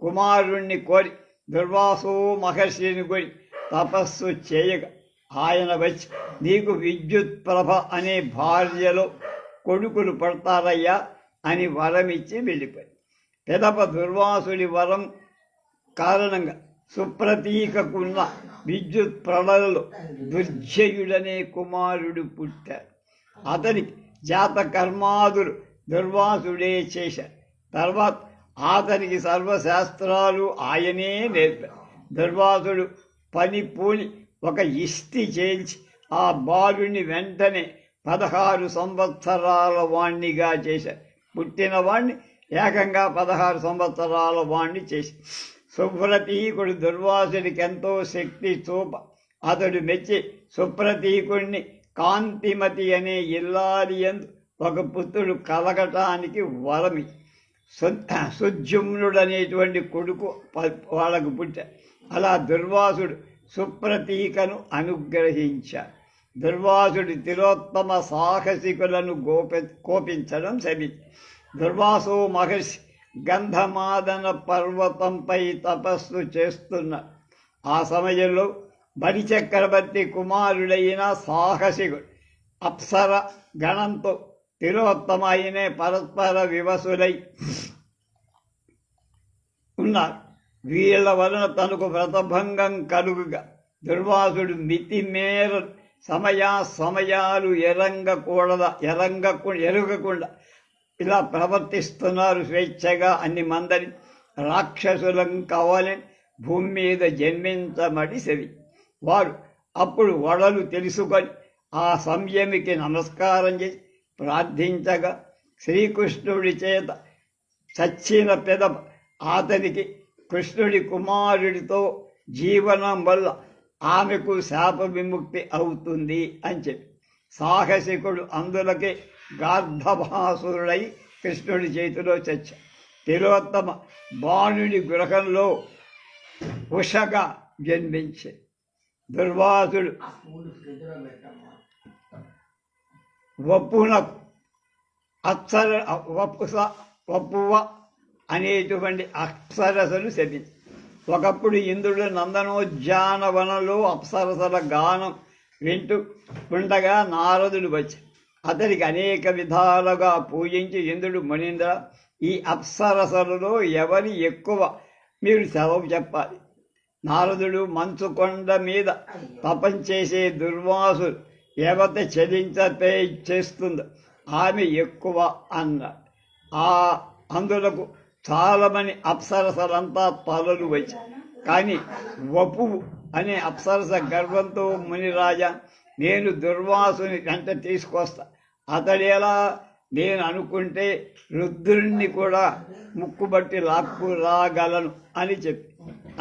కుమారుణ్ణి కోరి దుర్వాసో మహర్షిని కొని తపస్సు చేయగా ఆయన వచ్చి నీకు విద్యుత్ ప్రభ అనే భార్యలో కొడుకులు పడతారయ్యా అని వరమిచ్చి వెళ్ళిపోయి పెదప దుర్వాసుడి వరం కారణంగా సుప్రతీకకున్న విద్యుత్ ప్రళయలో దుర్జయుడనే కుమారుడు పుట్టాడు. అతనికి జాతకర్మాదులు దుర్వాసుడే చేశాడు. తర్వాత అతనికి సర్వశాస్త్రాలు ఆయనే నేర్పారు. దుర్వాసుడు పని పూని ఒక ఇస్తి చేల్చి ఆ బాలుని వెంటనే 16 సంవత్సరాల వాణ్ణిగా చేశారు. పుట్టిన వాణ్ణి ఏకంగా 16 సంవత్సరాల వాణ్ణి చేసి సుప్రతీకుడు దుర్వాసుడికి ఎంతో శక్తి చూప అతడు మెచ్చి సుప్రతీకుడిని కాంతిమతి అనే ఇల్లాలి యందు ఒక పుత్రుడు కలగటానికి వరమి సుజుమ్నుడు అనేటువంటి కొడుకు వాళ్ళకు పుట్టారు. అలా దుర్వాసుడు సుప్రతీకను అనుగ్రహించాడు. దుర్వాసుడి తిలోత్తమ సాహసికులను కోపించడం శమించి దుర్వాసో మహర్షి గంధమాదన పర్వతంపై తపస్సు చేస్తున్న ఆ సమయంలో బలిచక్రవర్తి కుమారుడైన సాహసికుడు అప్సర గణంతో తిలోత్తమైనే పరస్పర వివసులై ఉన్నారు. వీళ్ళ వలన తనకు వ్రతభంగం కలుగుగా దుర్వాసుడు మితిమేర సమయాలు ఎరగకుండా ఇలా ప్రవర్తిస్తున్నారు. స్వేచ్ఛగా అన్ని మందని రాక్షసులం కావాలని భూమి మీద జన్మించమడి సెవి వారు అప్పుడు వడలు తెలుసుకొని ఆ సంయమికి నమస్కారం చేసి ప్రార్థించగా శ్రీకృష్ణుడి చేత చచ్చిన పెదవ అతనికి కృష్ణుడి కుమారుడితో జీవనం వల్ల ఆమెకు శాప విముక్తి అవుతుంది అని చెప్పి సాహసికుడు అందులకే గార్ధభాసురుడై కృష్ణుడి చేతిలో చచ్చాడు. తిలోత్తమ బాణుడి గృహంలో ఉషగా జన్మించే దుర్వాసుడు వప్పునకు వప్పువ అనేటువంటి అప్సరసలు శపించి ఒకప్పుడు ఇంద్రుడు నందనోద్యానవనంలో అప్సరసల గానం వింటూ ఉండగా నారదుడు వచ్చి అతనికి అనేక విధాలుగా పూజించి ఇంద్రుడు మునీంద్ర ఈ అప్సరసలలో ఎవరి ఎక్కువ మీరు సెలవు చెప్పాలి. నారదుడు మంచు కొండ మీద తపం చేసే దుర్వాసుడు ఎవత చలించతే చేస్తుందో ఆమె ఎక్కువ అన్నాడు. అందులకు చాలామంది అప్సరసలంతా తలలు వచ్చి కానీ వపువు అనే అప్సరస గర్వంతో మునిరాజా నేను దుర్వాసుని వెంట తీసుకొస్తా, అతడేలా నేను అనుకుంటే రుద్రుణ్ణి కూడా ముక్కుబట్టి లాక్కు రాగలను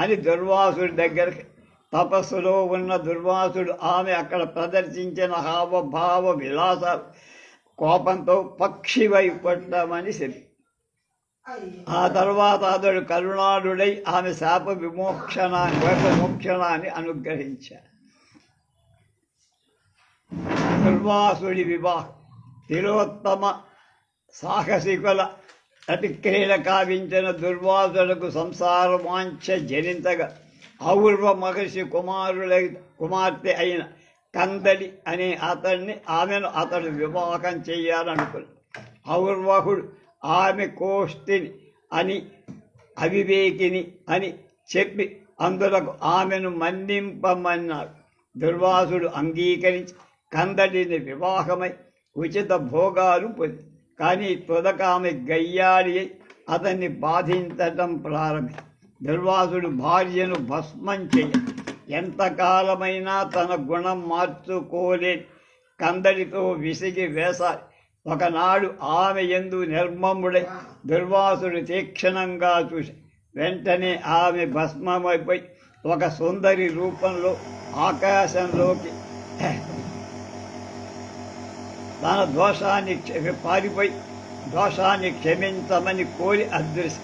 అని దుర్వాసుడి దగ్గరికి తపస్సులో ఉన్న దుర్వాసుడు ఆమె అక్కడ ప్రదర్శించిన హావభావ విలాసాలు కోపంతో పక్షివై పడ్డామని చెప్పి ఆ తర్వాత అతడు కరుణాడుడై ఆమె శాప విమోక్షణాన్ని అనుగ్రహించాడు. దుర్వాసుడి వివాహం తిలోత్తమ సాహసికుల అతిక్రీడ కావించిన దుర్వాసులకు సంసార వాంఛ జనించగా ఔర్వ మహర్షి కుమార్తె అయిన కందలి అనే ఆమెను అతడు వివాహం చేయాలనుకున్నాడు. ఔర్వహుడు ఆమె కోష్టిని అని అవివేకిని అని చెప్పి అందులకు ఆమెను మన్నింపమన్నాడు. దుర్వాసుడు అంగీకరించి కందడిని వివాహమై ఉచిత భోగాలు పొంది కానీ తొదక ఆమె గయ్యాడి అతన్ని బాధించటం ప్రారంభి దుర్వాసుడు భార్యను భస్మం చేయ ఎంతకాలమైనా తన గుణం మార్చుకోలేని కందడితో విసిగి వేసాలి. ఒకనాడు ఆమె యందు నిర్మముడై దుర్వాసుడు తీక్షణంగా చూసి వెంటనే ఆమె భస్మమైపోయి ఒక సుందరి రూపంలో ఆకాశంలోకి తన దోషాన్ని క్షమించమని కోరి అదృశ్య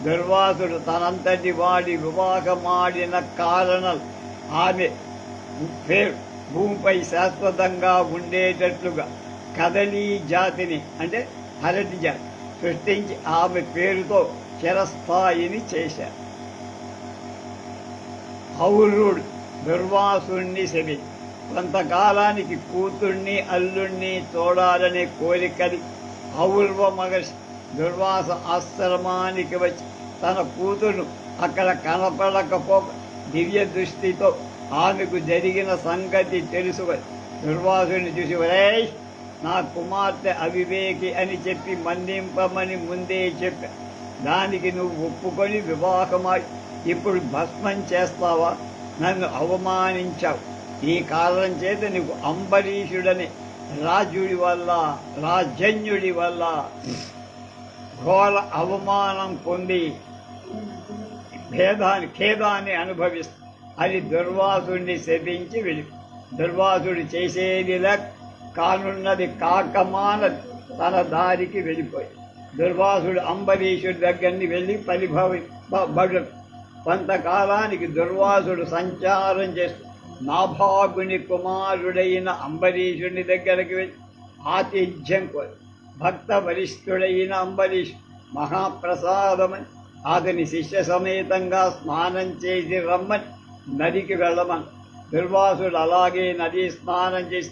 దుర్వాసుడు తనంతటి వాడి వివాహమాడిన కారణాలు ఆమె పేరు భూమిపై శాశ్వతంగా ఉండేటట్లుగా కదలీ జాతిని అంటే అరటి జాతి సృష్టించి ఆమె పేరుతో చిరస్థాయిని చేశారు. ఔరుడు దుర్వాసుణ్ణి శమి కొంతకాలానికి కూతుర్ని అల్లుణ్ణి చూడాలనే కోరికని ఔర్వ మహర్షి దుర్వాస ఆశ్రమానికి వచ్చి తన కూతురు అక్కడ కనపడకపోక దివ్య దృష్టితో ఆమెకు జరిగిన సంగతి తెలుసుకొని దుర్వాసుని చూసి వరేష్ నా కుమార్తె అవివేకి అని చెప్పి మన్నింపమని ముందే చెప్పా. దానికి నువ్వు ఒప్పుకొని వివాహమై ఇప్పుడు భస్మం చేస్తావా? నన్ను అవమానించావు. ఈ కారణం చేత నీకు అంబరీషుడని రాజుడి వల్ల, రాజన్యుడి వల్ల ఘోర అవమానం పొంది ఖేదాన్ని అనుభవిస్తూ అని దుర్వాసుడిని శపించి వెళ్ళి, దుర్వాసుడు చేసేదిలా కానున్నది కాకమానది తన దారికి వెళ్ళిపోయి, దుర్వాసుడు అంబరీషుడి దగ్గరికి వెళ్ళి బడు కొంతకాలానికి దుర్వాసుడు సంచారం చేస్తూ నాభాగుని కుమారుడైన అంబరీషుని దగ్గరికి వెళ్ళి ఆతిథ్యం కోరి, భక్త వరిష్ఠుడైన అంబరీష్ మహాప్రసాదమని అతని శిష్య సమేతంగా స్నానం చేసి రమ్మని నదికి వెళ్ళమని. దుర్వాసుడు అలాగే నది స్నానం చేసి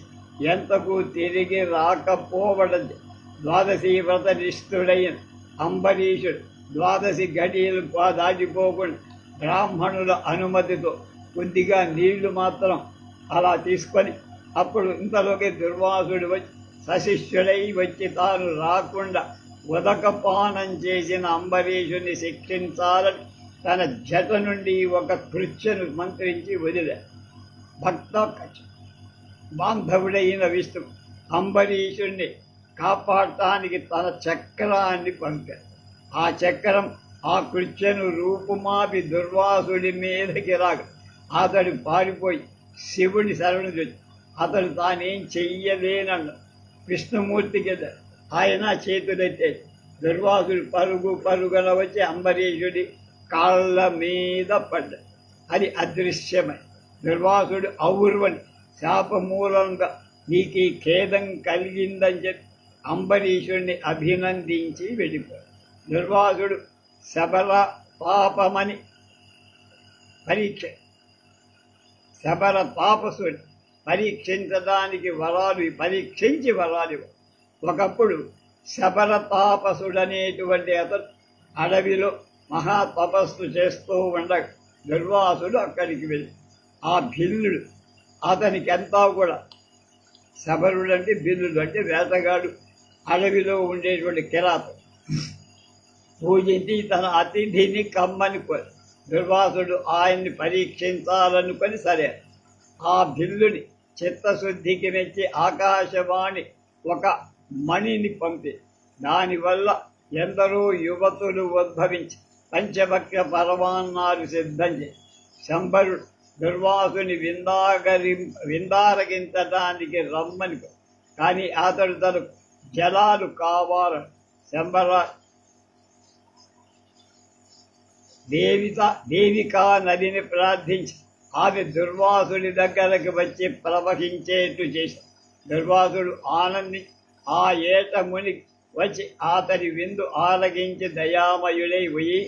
ఎంతకు తిరిగి రాకపోవడం ద్వాదశి వ్రతనిష్ఠుడైన అంబరీషుడు ద్వాదశి గడియలు దాటిపోకుండా బ్రాహ్మణుల అనుమతితో కొద్దిగా నీళ్లు మాత్రం అలా తీసుకొని, అప్పుడు ఇంతలోకి దుర్వాసుడు వచ్చి సశిష్యుడై వచ్చి తాను రాకుండా ఉదకపానం చేసిన అంబరీషుని శిక్షించాలని తన జట నుండి ఒక కృత్యను మంత్రించి వదిలే. భక్త బాంధవుడైన విష్ణు అంబరీషుణ్ణి కాపాడటానికి తన చక్రాన్ని పంపాడు. ఆ చక్రం ఆ కృత్యను రూపుమాపి దుర్వాసుడి మీదకి రాక అతడు పారిపోయి శివుడి శరణు వచ్చి అతడు తానేం చెయ్యలేనన్న విష్ణుమూర్తికి ఆయన చేతులెత్తే దుర్వాసుడు పరుగున వచ్చి అంబరీషుడి కాళ్ళ మీద పడ్డాడు. అది అదృశ్యమై దుర్వాసుడు ఔర్వని శాపమూలంగా నీకు ఈ ఖేదం కలిగిందని చెప్పి అంబరీషుడిని అభినందించి వెళ్ళిపోయాడు. దుర్వాసుడు శబర పాపమని శబర తాపసుడు పరీక్షించడానికి పరీక్షించి వరాలు. ఒకప్పుడు శబర తాపసుడనేటువంటి అతడు అడవిలో మహాతపస్సు చేస్తూ ఉండగా దుర్వాసుడు అక్కడికి వెళ్ళి ఆ భిల్లుడు అతనికి ఎంతా కూడా, శబరుడు అంటే బిల్లుడు అంటే వేటగాడు, అడవిలో ఉండేటువంటి కిరాతం, పూజించి తన అతిథిని కమ్మని కోరి దుర్వాసుడు ఆయన్ని పరీక్షించాలనుకొని సరే ఆ భిల్లుని చిత్తశుద్ధికి మెచ్చి ఆకాశవాణి ఒక మణిని పంపి దానివల్ల ఎందరో యువతులు ఉద్భవించి పంచభక్త పరమాన్నాలు సిద్ధం చేసి శంబరుడు దుర్వాసుని విందారగించడానికి రమ్మని, కానీ అతడు తన జలాలు కావాలని దేవికా నదిని ప్రార్థించి ఆమె దుర్వాసుడి దగ్గరకు వచ్చి ప్రవహించేట్టు చేశాడు. దుర్వాసుడు ఆనంది ఆ ఏట ముని వచ్చి అతని విందు ఆలగించి దయామయుడై పోయి,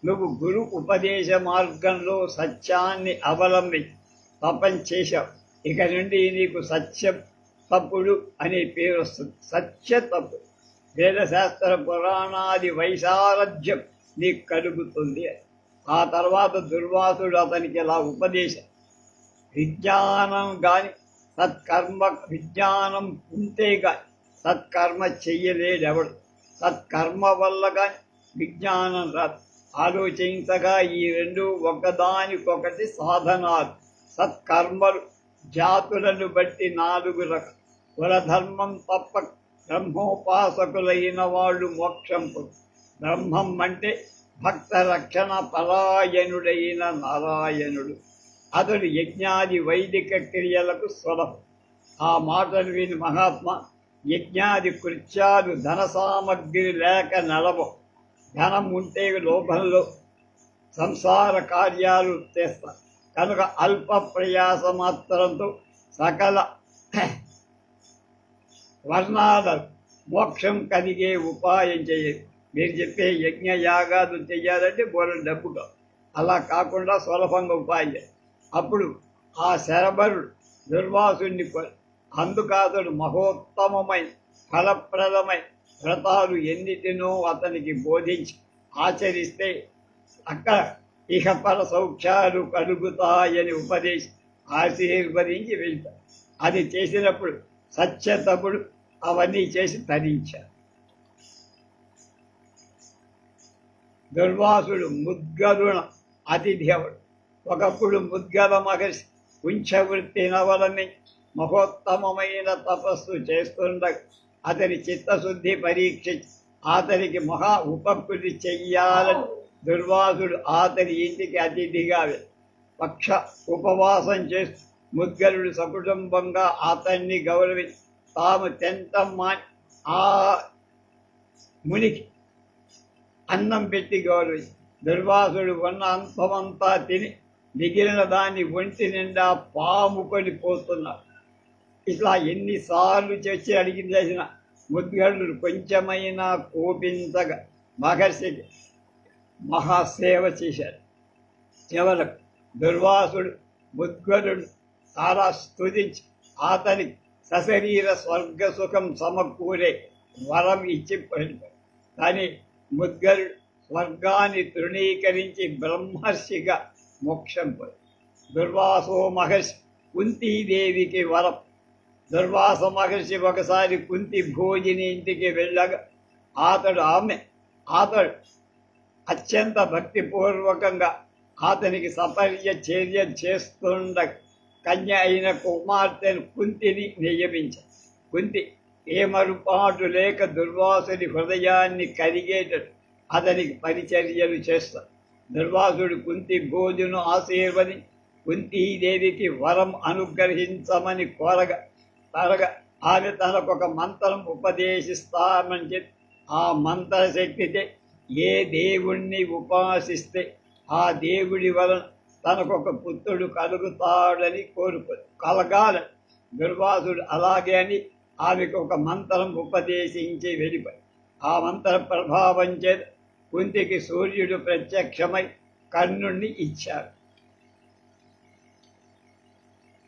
నువ్వు గురు ఉపదేశ మార్గంలో సత్యాన్ని అవలంబించి తపం చేశావు, ఇక నుండి నీకు సత్యం తప్పుడు అనే పేరు వస్తుంది. సత్య తప్పుడు వేదశాస్త్ర పురాణాది వైశారథ్యం నీకు కలుగుతుంది. ఆ తర్వాత దుర్వాసుడు అతనికి ఇలా ఉపదేశం, విజ్ఞానం కానీ విజ్ఞానం ఉంటే కానీ సత్కర్మ చెయ్యలేడెవడు, సత్కర్మ వల్ల కానీ విజ్ఞానం రాదు. ఆలోచించగా ఈ రెండు ఒకదానికొకటి సాధనాలు. సత్కర్మలు జాతులను బట్టి 4 రకాలు. కులధర్మం తప్ప బ్రహ్మోపాసకులైన వాళ్ళు మోక్షం పొందు. బ్రహ్మం అంటే భక్త రక్షణ పరాయణుడైన నారాయణుడు. అతడు యజ్ఞాది వైదిక క్రియలకు స్వలం. ఆ మాటలు విని మహాత్మా, యజ్ఞాది కృత్యాలు ధన సామగ్రి లేక నలవు. ధనం ఉంటే లోభంలో సంసార కార్యాలు చేస్తారు కనుక అల్ప ప్రయాస మాత్రంతో సకల వర్ణాలకు మోక్షం కలిగే ఉపాయం చేయదు. మీరు చెప్పే యజ్ఞ యాగాలు చెయ్యాలంటే బోలెడు డబ్బు కాదు. అలా కాకుండా సులభంగా ఉపాయం చేయాలి. అప్పుడు ఆ శరభరుడు దుర్వాసుని అందుకాతడు మహోత్తమమైన ఫలప్రదమైన వ్రతాలు ఎన్నిటినో అతనికి బోధించి ఆచరిస్తే అక్కడ ఇహపర సౌఖ్యాలు కలుగుతాయని ఉపదేశి ఆశీర్వదించి వెళ్తారు. అది చేసినప్పుడు సత్యతపుడు అవన్నీ చేసి తరించారు. దుర్వాసుడు ముద్గలున అతిథి అవడు. ఒకప్పుడు ముద్గల మహర్షి ఉంచవృత్తి నవలని మహోత్తమమైన తపస్సు చేస్తుండగా అతని చిత్తశుద్ధి పరీక్షించి అతనికి మహా ఉపకృతి చెయ్యాలని దుర్వాసుడు అతని ఇంటికి అతిథిగా పక్ష ఉపవాసం చేస్తూ ముద్గలుడు సకుటుంబంగా అతన్ని గౌరవించి తాము తెంతమ్మాని ఆ మునికి అన్నం పెట్టి గౌరవించి దుర్వాసుడు ఉన్న అంతమంతా తిని మిగిలిన దాన్ని ఒంటి నిండా పాముకొని పోతున్నాడు. ఇట్లా ఎన్నిసార్లు చేసి అడిగి చేసిన ముద్గలుడు కొంచెమైనా కోపించగా మహర్షికి మహాసేవ చేశాడు. చివరకు దుర్వాసుడు ముద్గలుడు చాలా స్తుతించి అతనికి సశరీర స్వర్గ సుఖం సమకూరే వరం ఇచ్చి పడిపోయాడు. కానీ ముద్గలుడు స్వర్గాన్ని తృణీకరించి బ్రహ్మర్షిగా మోక్షం పోయి. దుర్వాసో మహర్షి కుంతీదేవికి వరం. దుర్వాస మహర్షి ఒకసారి కుంతి భోజిని ఇంటికి వెళ్ళగా అతడు అత్యంత భక్తిపూర్వకంగా అతనికి సపర్య చర్య చేస్తుండ కన్య అయిన కుమార్తెను కుంతిని నియమించారు. కుంతి ఏమరుపాటు లేక దుర్వాసుడి హృదయాన్ని కరిగేటట్టు అతనికి పరిచర్యలు చేస్తారు. దుర్వాసుడు కుంతి భోజును ఆశీర్వది కుంతీదేవికి వరం అనుగ్రహించమని కోరగా ఆమె తనకొక మంత్రం ఉపదేశిస్తామని చెప్పి ఆ మంత్రశక్తితే ఏ దేవుణ్ణి ఉపాసిస్తే ఆ దేవుడి వలన తనకొక పుత్రుడు కలుగుతాడని కలగాలని దుర్వాసుడు అలాగే అని ఆమెకు ఒక మంత్రం ఉపదేశించి వెళ్ళిపోయి. ఆ మంత్ర ప్రభావం చేత కుంతికి సూర్యుడు ప్రత్యక్షమై కర్ణుణ్ణి ఇచ్చాడు.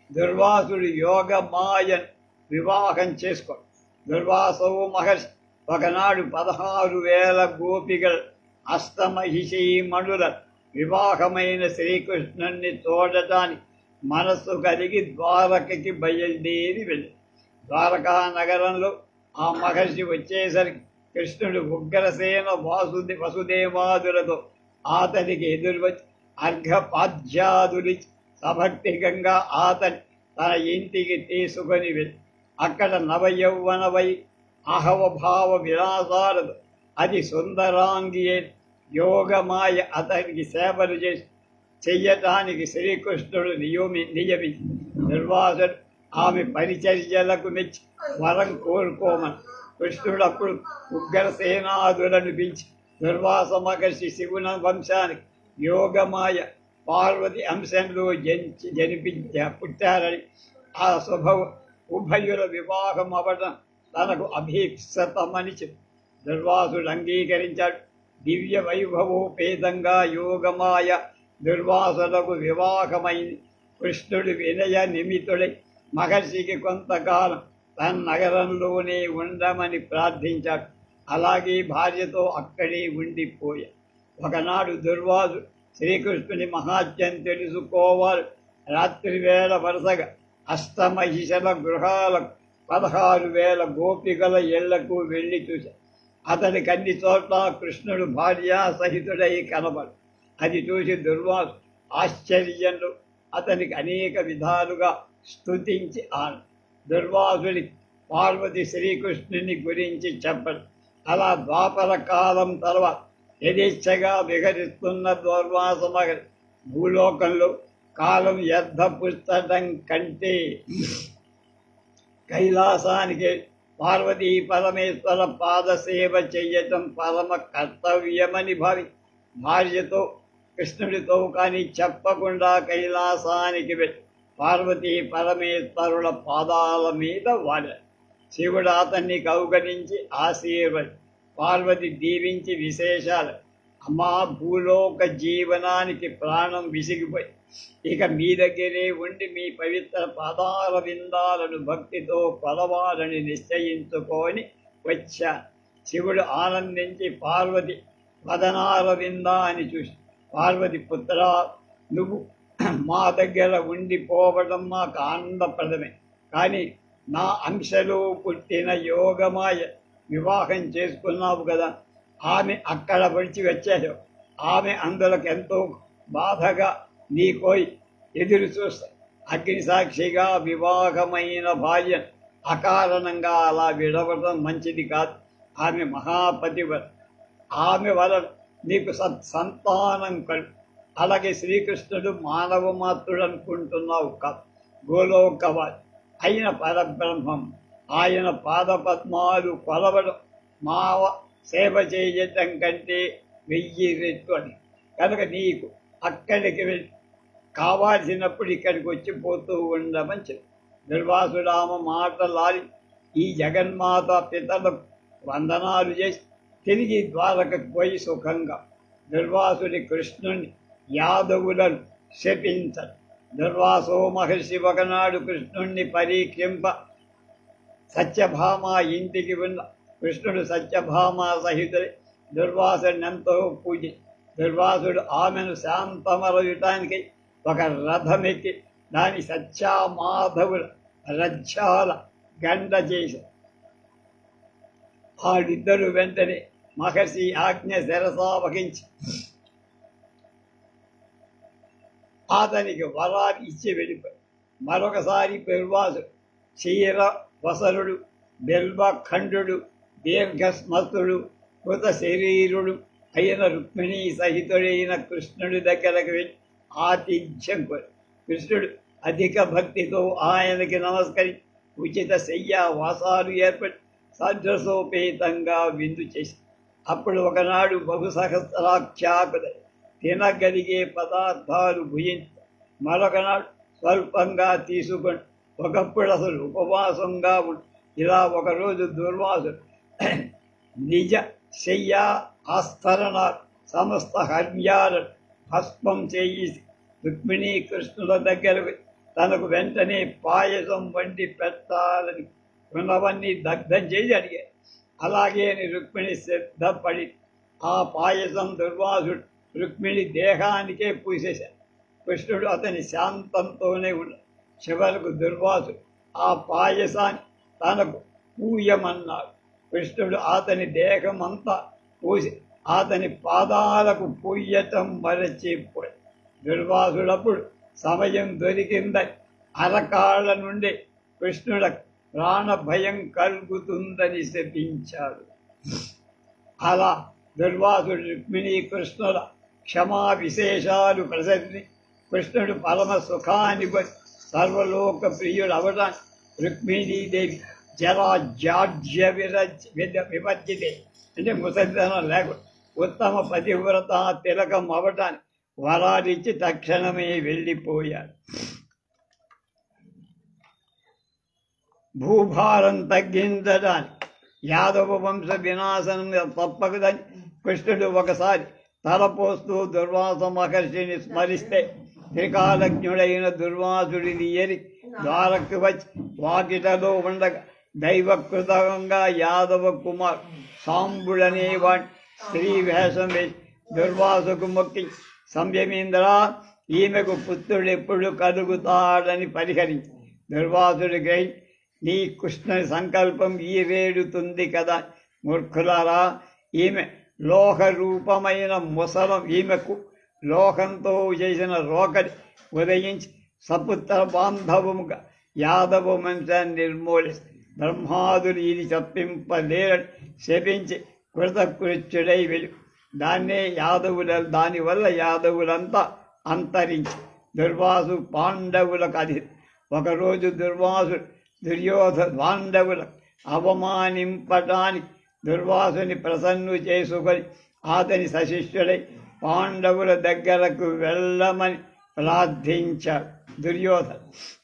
దుర్వాసుడు యోగమాయను వివాహం చేసుకోడు. దుర్వాసవు మహర్షి ఒకనాడు 16,000 గోపికల అష్టమహిషీమణుల వివాహమైన శ్రీకృష్ణుణ్ణి చూడటానికి మనస్సు కలిగి ద్వారకకి బయలుదేరి వెళ్ళి ద్వారకా నగరంలో ఆ మహర్షి వచ్చేసరికి కృష్ణుడు ఉగ్రసేన వసుదేవాదులతో అతనికి ఎదురువచ్చి అర్ఘపాద్యాదులిచ్చి సభక్తికంగా అతని తన ఇంటికి తీసుకొని వెళ్ళి అక్కడ నవయౌవనవై అహవభావ విలాసాలతో అది సుందరాంగి యోగమాయ అతనికి సేవలు చెయ్యటానికి శ్రీకృష్ణుడు నియమించి దుర్వాసుడు ఆమె పరిచర్యలకు మెచ్చి వరం కోరుకోమని కృష్ణుడు అప్పుడు ఉగ్రసేనాదులను పిలిచి దుర్వాస మహర్షి శివున వంశానికి యోగమాయ పార్వతి అంశంలో పుట్టారని ఆ ఉభయుల వివాహం అవ్వడం తనకు అభీప్సతమని చెప్పి దుర్వాసుడు అంగీకరించాడు. దివ్య వైభవోపేతంగా యోగమాయ దుర్వాసులకు వివాహమైంది. కృష్ణుడు వినయ నిమిత్తుడై మహర్షికి కొంతకాలం తన నగరంలోనే ఉండమని ప్రార్థించాడు. అలాగే భార్యతో అక్కడే ఉండిపోయాడు. ఒకనాడు దుర్వాసుడు శ్రీకృష్ణుని మహాత్యం తెలుసుకోవాలి రాత్రి వేళ వరుసగా అష్టమహిషల గృహాలకు 16,000 గోపికల ఇళ్లకు వెళ్ళి చూశాడు. అతనికి అన్ని చోట్ల కృష్ణుడు భార్యా సహితుడై కనబడు. అది చూసి దుర్వాసు ఆశ్చర్యంలో అతనికి అనేక విధాలుగా స్తుతించి దుర్వాసుడి పార్వతి శ్రీకృష్ణుని గురించి చెప్పడు. అలా ద్వాపర కాలం తర్వాత యథేచ్ఛగా విహరిస్తున్న దుర్వాస మహర్షి భూలోకంలో కాలం వ్యర్థ పుస్తకం కంటే కైలాసానికి పార్వతీ పరమేశ్వర పాదసేవ చెయ్యటం పరమ కర్తవ్యమని భార్యతో కృష్ణుడితో కానీ చెప్పకుండా కైలాసానికి వెళ్ళి పార్వతీ పరమేశ్వరుల పాదాల మీద వాడాడు. శివుడు అతన్ని కౌగలించి ఆశీర్వది పార్వతి దీవించి విశేషాలు అమ్మా భూలోక జీవనానికి ప్రాణం విసిగిపోయి ఇక మీ దగ్గరే ఉండి మీ పవిత్ర పాదాల విందాలను భక్తితో కొలవాలని నిశ్చయించుకొని వచ్చా. శివుడు ఆనందించి పార్వతి వదనాల విందా అని చూసి పార్వతి పుత్ర నువ్వు మా దగ్గర ఉండిపోవడం మాకు ఆనందప్రదమే. కానీ నా అంశలో పుట్టిన యోగమాయ వివాహం చేసుకున్నావు కదా, ఆమె అక్కడ విడిచి వచ్చావు. ఆమె అందులకు ఎంతో బాధగా నీకోయి ఎదురు చూస్తా. అగ్ని సాక్షిగా వివాహమైన భార్య అకారణంగా అలా విడవడం మంచిది కాదు. ఆమె మహాపతివ్రత. ఆమె వలన నీకు సంతానం కలు. అలాగే శ్రీకృష్ణుడు మానవ మాత్రుడు అనుకుంటున్నావు కాదు, గోలోకవాది అయిన పరబ్రహ్మం. ఆయన పాదపద్మాలు కొలవడం మావ సేవ చేయటం కంటే 1000 రెట్లు అని. కనుక నీకు అక్కడికి వెళ్ళి కావాల్సినప్పుడు ఇక్కడికి వచ్చిపోతూ ఉండమని చెప్పి దుర్వాసుడామ మాటలాడి ఈ జగన్మాత పితలకు వందనాలు చేసి తిరిగి ద్వారకకు పోయి సుఖంగా దుర్వాసుడి కృష్ణుని యాదవులను శపించడు. దుర్వాసో మహర్షి ఒకనాడు కృష్ణుణ్ణి పరీక్షింప సత్యభామ ఇంటికి ఉన్న కృష్ణుడు సత్యభామ సహితుడి దుర్వాసుడినెంతో పూజ. దుర్వాసుడు ఆమెను శాంతమరయటానికి ఒక రథమెక్కి దాని సత్యామాధవుల రజ్జాల గండ చేశారు. వాళ్ళిద్దరూ వెంటనే మహర్షి ఆజ్ఞ శిరసావహించి అతనికి వరాలు ఇచ్చి వెళ్ళిపోయి మరొకసారి దుర్వాసుడు క్షీర వసరుడు బిల్వఖండు దీర్ఘస్మతుడు కృత శరీరుడు అయిన రుక్మిణీ సహితుడైన కృష్ణుడి దగ్గరకు వెళ్ళి ఆతిథ్యం కోరి కృష్ణుడు అధిక భక్తితో ఆయనకి నమస్కరి ఉచిత శయ్య వాసాలు ఏర్పడి సద్రసోపేతంగా విందు చేసి అప్పుడు ఒకనాడు బహుసహస్రాఖ్యాకులై తినగలిగే పదార్థాలు భుజించి మరొకనాడు స్వల్పంగా తీసుకొని ఒకప్పుడు అసలు ఉపవాసంగా ఉండి ఇలా ఒకరోజు దుర్వాసుడు నిజ శయ్య ఆస్తరణ సమస్త హర్మ్యాలను భస్మం చేసి రుక్మిణీ కృష్ణుల దగ్గరకు తనకు వెంటనే పాయసం వండి పెట్టాలని ఉన్నవన్నీ దగ్ధం చేసి అడిగారు. అలాగే రుక్మిణి సిద్ధపడి ఆ పాయసం దుర్వాసుడు రుక్మిణి దేహానికే పూసేశాడు. కృష్ణుడు అతని శాంతంతోనే ఉన్నాడు. చివరకు దుర్వాసుడు ఆ పాయసాన్ని తనకు పూయమన్నాడు. కృష్ణుడు అతని దేహమంతా పూసి అతని పాదాలకు పూయటం మరచిపోయి దుర్వాసుడప్పుడు సమయం దొరికిందని అరకాళ్ళ నుండి కృష్ణుడ ప్రాణభయం కలుగుతుందని శపించాడు. అలా దుర్వాసుడు రుక్మిణీ కృష్ణుల క్షమా విశేషాలు ప్రసరించి కృష్ణుడు పరమ సుఖాన్ని సర్వలోక ప్రియుడు అవడానికి రుక్మిణీదేవి జరాజాడ్య వివర్జితే అంటే ముసలితనం లేకుండా ఉత్తమ పతివ్రత తిలకం అవటానికి వరాలిచ్చి తక్షణమే వెళ్ళిపోయాడు. భూభారం తగ్గించడానికి యాదవ వంశ వినాశనం తప్పకదని కృష్ణుడు ఒకసారి తలపోస్తూ దుర్వాస మహర్షిని స్మరిస్తే త్రికాలజ్ఞుడైన దుర్వాసుడిని ఎరి ద్వారకు వచ్చి వాకిటలో ఉండగా దైవకృతంగా యాదవ కుమార్ సాంబుడనే వాడి స్త్రీ వేషం వేసి దుర్వాసుకు మొక్కి సంయమేంద్ర ఈమెకు పుత్రుడెప్పుడు కలుగుతాడని పరిహరించి దుర్వాసుడి గ్రహి నీ కృష్ణుని సంకల్పం ఈరేడుతుంది కదా మూర్ఖులారా, ఈమె లోహ రూపమైన ముసలం ఈమెకు లోకంతో చేసిన రోకడి ఉదయించి సపుత్ర బాంధవముగా యాదవ వంశాన్ని నిర్మూలిస్తే బ్రహ్మాదులు ఇది చెప్పింపలేరని శపించి కృతకృత్యుడై వెలు దానివల్ల యాదవులంతా అంతరించి దుర్వాసు పాండవులకు అధిపతి. ఒకరోజు దుర్వాసుడు పాండవులకు అవమానింపటానికి దుర్వాసుని ప్రసన్ను చేసుకొని అతని సశిష్యుడై పాండవుల దగ్గరకు వెళ్ళమని ప్రార్థించాడు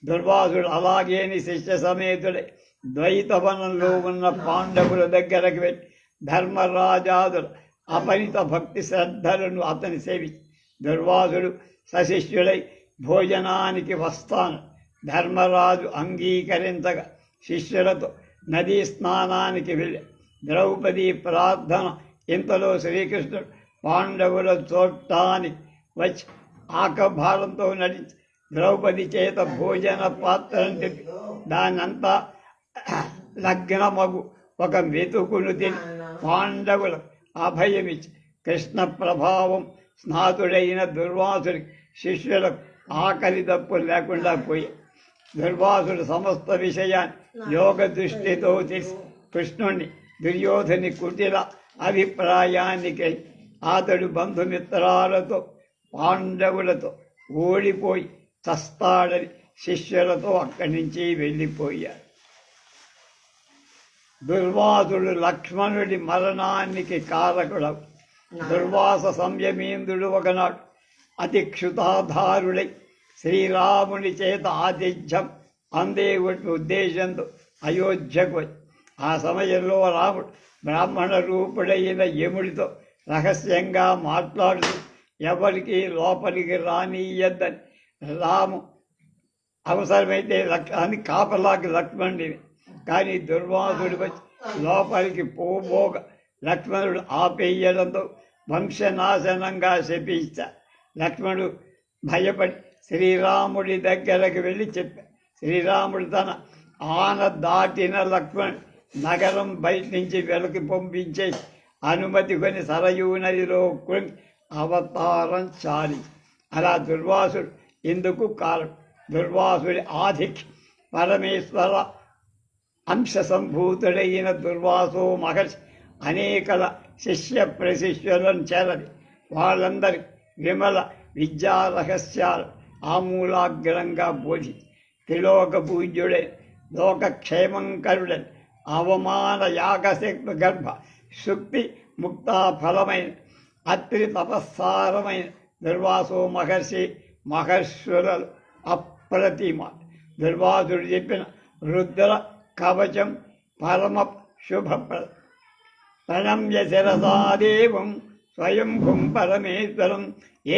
దుర్వాసుడు అలాగేని శిష్య సమేతుడై ద్వైతవనంలో ఉన్న పాండవుల దగ్గరకు వెళ్ళి ధర్మరాజాదుల అపరిత భక్తి శ్రద్ధలను అతని సేవించి దుర్వాసుడు సశిష్యుడై భోజనానికి వస్తాను. ధర్మరాజు అంగీకరించగా శిష్యులతో నదీ స్నానానికి వెళ్ళి ద్రౌపది ప్రార్థన. ఇంతలో శ్రీకృష్ణుడు పాండవుల చూడటానికి వచ్చి ఆకభారంతో నడిచి ద్రౌపది చేత భోజన పాత్రను తెప్పి దానంతా లగ్నమగు ఒక మెతుకును తిని పాండవులకు అభయమిచ్చి కృష్ణ ప్రభావం స్నాతుడైన దుర్వాసుడి శిష్యులకు ఆకలి దప్పులు లేకుండా పోయి దుర్వాసుడు సమస్త విషయాన్ని యోగ దృష్టితో తీసి కృష్ణుణ్ణి దుర్యోధని కుటిల అభిప్రాయానికి అతడు బంధుమిత్రాలతో పాండవులతో ఓడిపోయి చస్తాడని శిష్యులతో అక్కడి నుంచి వెళ్ళిపోయాడు. దుర్వాసుడు లక్ష్మణుడి మరణానికి కారకుడవు. దుర్వాస సంయమేంద్రుడు ఒకనాడు అతి క్షుతాధారుడై శ్రీరాముని చేత ఆతిథ్యం అందే ఉద్దేశంతో అయోధ్యకు వచ్చి ఆ సమయంలో రాముడు బ్రాహ్మణ రూపుడైన యముడితో రహస్యంగా మాట్లాడుతూ ఎవరికి లోపలికి రానియద్దని రాము అవసరమైతే అని కాపలాకి లక్ష్మణుడిని కానీ దుర్వాసుడు వచ్చి లోపలికి పోబోగ లక్ష్మణుడు ఆపేయడంతో వంశనాశనంగా శపించాడు. లక్ష్మణుడు భయపడి శ్రీరాముడి దగ్గరకు వెళ్ళి చెప్పాడు. శ్రీరాముడు తన ఆన దాటిన లక్ష్మణుడు నగరం బయట నుంచి వెనక్కి పంపించే అనుమతి కొని సరయూ నదిలో కొని అవతారం చాలి. అలా దుర్వాసుడు ఇందుకు కారణం. దుర్వాసుడి ఆధిక్య పరమేశ్వర అంశ సంభూతుడైన దుర్వాసో మహర్షి అనేకల శిష్య ప్రశిష్యులను చేరది. వాళ్ళందరి విమల విద్యా రహస్యాలు ఆమూలాగ్రంగా బోధి త్రిలోక పూజ్యుడే లోకక్షేమంకరుడని అవమాన యాగశక్తి గర్భ శుక్తి ముక్తాఫలమైన అత్రి తపస్సారమైన దుర్వాసో మహర్షి మహర్షులు అప్రతిమ. దుర్వాసుడు చెప్పిన రుద్ర కవచం పరమ శుభప్రద. ప్రణమ్య శిరసాదేవం స్వయంభుం పరమేశ్వరం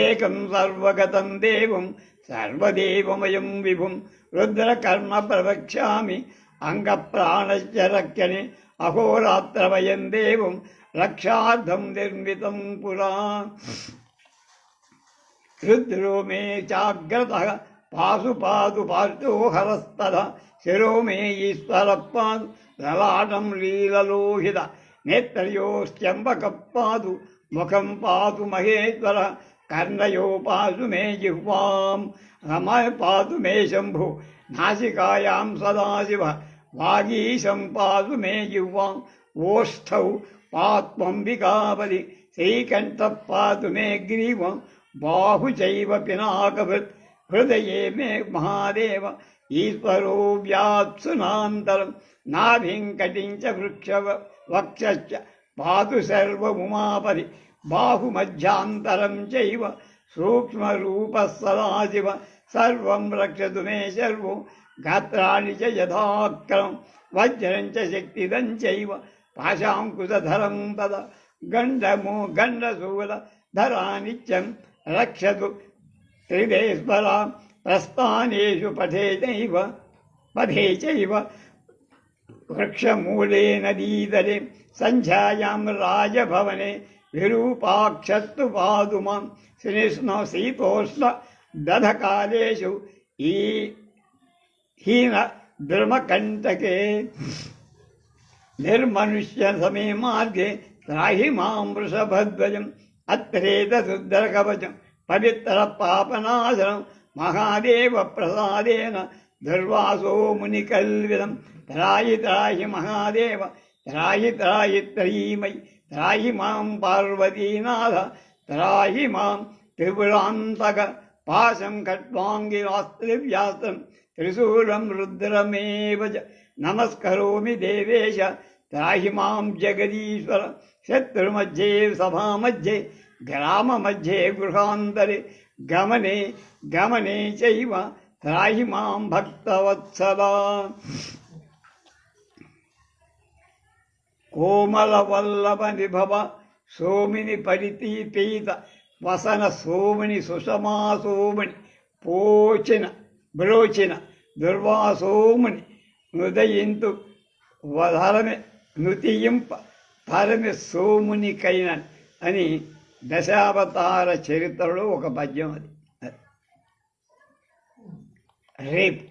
ఏకం సర్వగతం దేవం సర్వదేవమయం విభుం రుద్రకర్మ ప్రవక్ష్యామి అంగప్రాణశ్చ రక్షణే అహోరాత్రమయం దేవం రక్షార్థం నిర్మితం పురా. రుద్రో మే చాగ్రతః పాశుపాదు పార్థోహరస్తద శిరో మే ఈశ్వరపాదు లలాటం లీలలోహిత నేత్రయోశ్చంబకపాదు ముఖం పాదు మహేశ్వర కర్ణయో పాదు మే జిహ్వాం రమయ పాదు మే శంభు నాసికాయాం సదాశివ వాగీశం పాదు మే జిహ్వాం ఓష్ఠౌ పాత్వంబికాపది శ్రీకంఠ పాదు మే గ్రీవం బాహు చైవ పినాకభృత్ హృదయే మే మహాదేవ ఈశ్వరో వ్యాప్సునాంతరం నాభిం కటించ వృక్ష వక్షశ్చ పాతు సర్వముమాపది బాహుమధ్యాంతరం చైవ సూక్ష్మరూప సదాశివ సర్వం రక్షతు మే శర్వో గాత్రాణి చ యథాక్రమం వజ్రం చ శక్తిదం చైవ పాశాంకుశధరం తద గండశూల ధరానిత్యం రక్షతు త్రిదేశ్వరా ప్రస్థానేషు పథే చైవ వృక్షమూలే నదీతరే సంధ్యాయాం రాజభవనే విరూపాక్షత్తు పాదు మాం శీతోష్ణ దధకాలేషు ఈ హీన ద్రుమకంటకే నిర్మనుష్య సమే మార్గే త్రాహి మాం వృషభధ్వజం అత్రేతశుద్ధరకవచం పవిత్ర పాపనాశనం మహాదేవ ప్రసాదేన దుర్వాసో మునికల్విదం త్రాయి త్రాయి మహాదేవ త్రాయి త్రాయి త్రయీమయి త్రాయి మాం పార్వతీనాథ త్రాయి మాం త్రిపురాంతక పాశం ఖట్వాంగిరాస్త్రివ్యాస్త్రం త్రిశూలం రుద్రమేవ నమస్కరోమి దేవేశ త్రాహి మాం జగదీశ్వర శత్రుమధ్యే సభామధ్యే గ్రామమధ్యే గృహాంతరే గమనే గమనే చైవ త్రాహి మాం భక్తవత్సలా. కోమలవల్లభ నిభవ సోమిని పరితీపీత వసన సోమిని సుషమా సోమిని పోచిన బ్రోచిన దుర్వాసోముని నుదయింతు వధరమే నుతియింప తరమి సోమునికైన అని దశావతార చరిత్రలో ఒక పద్యం. అది రేపు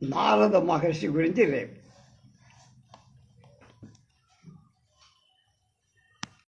నారద మహర్షి గురించి రేపు.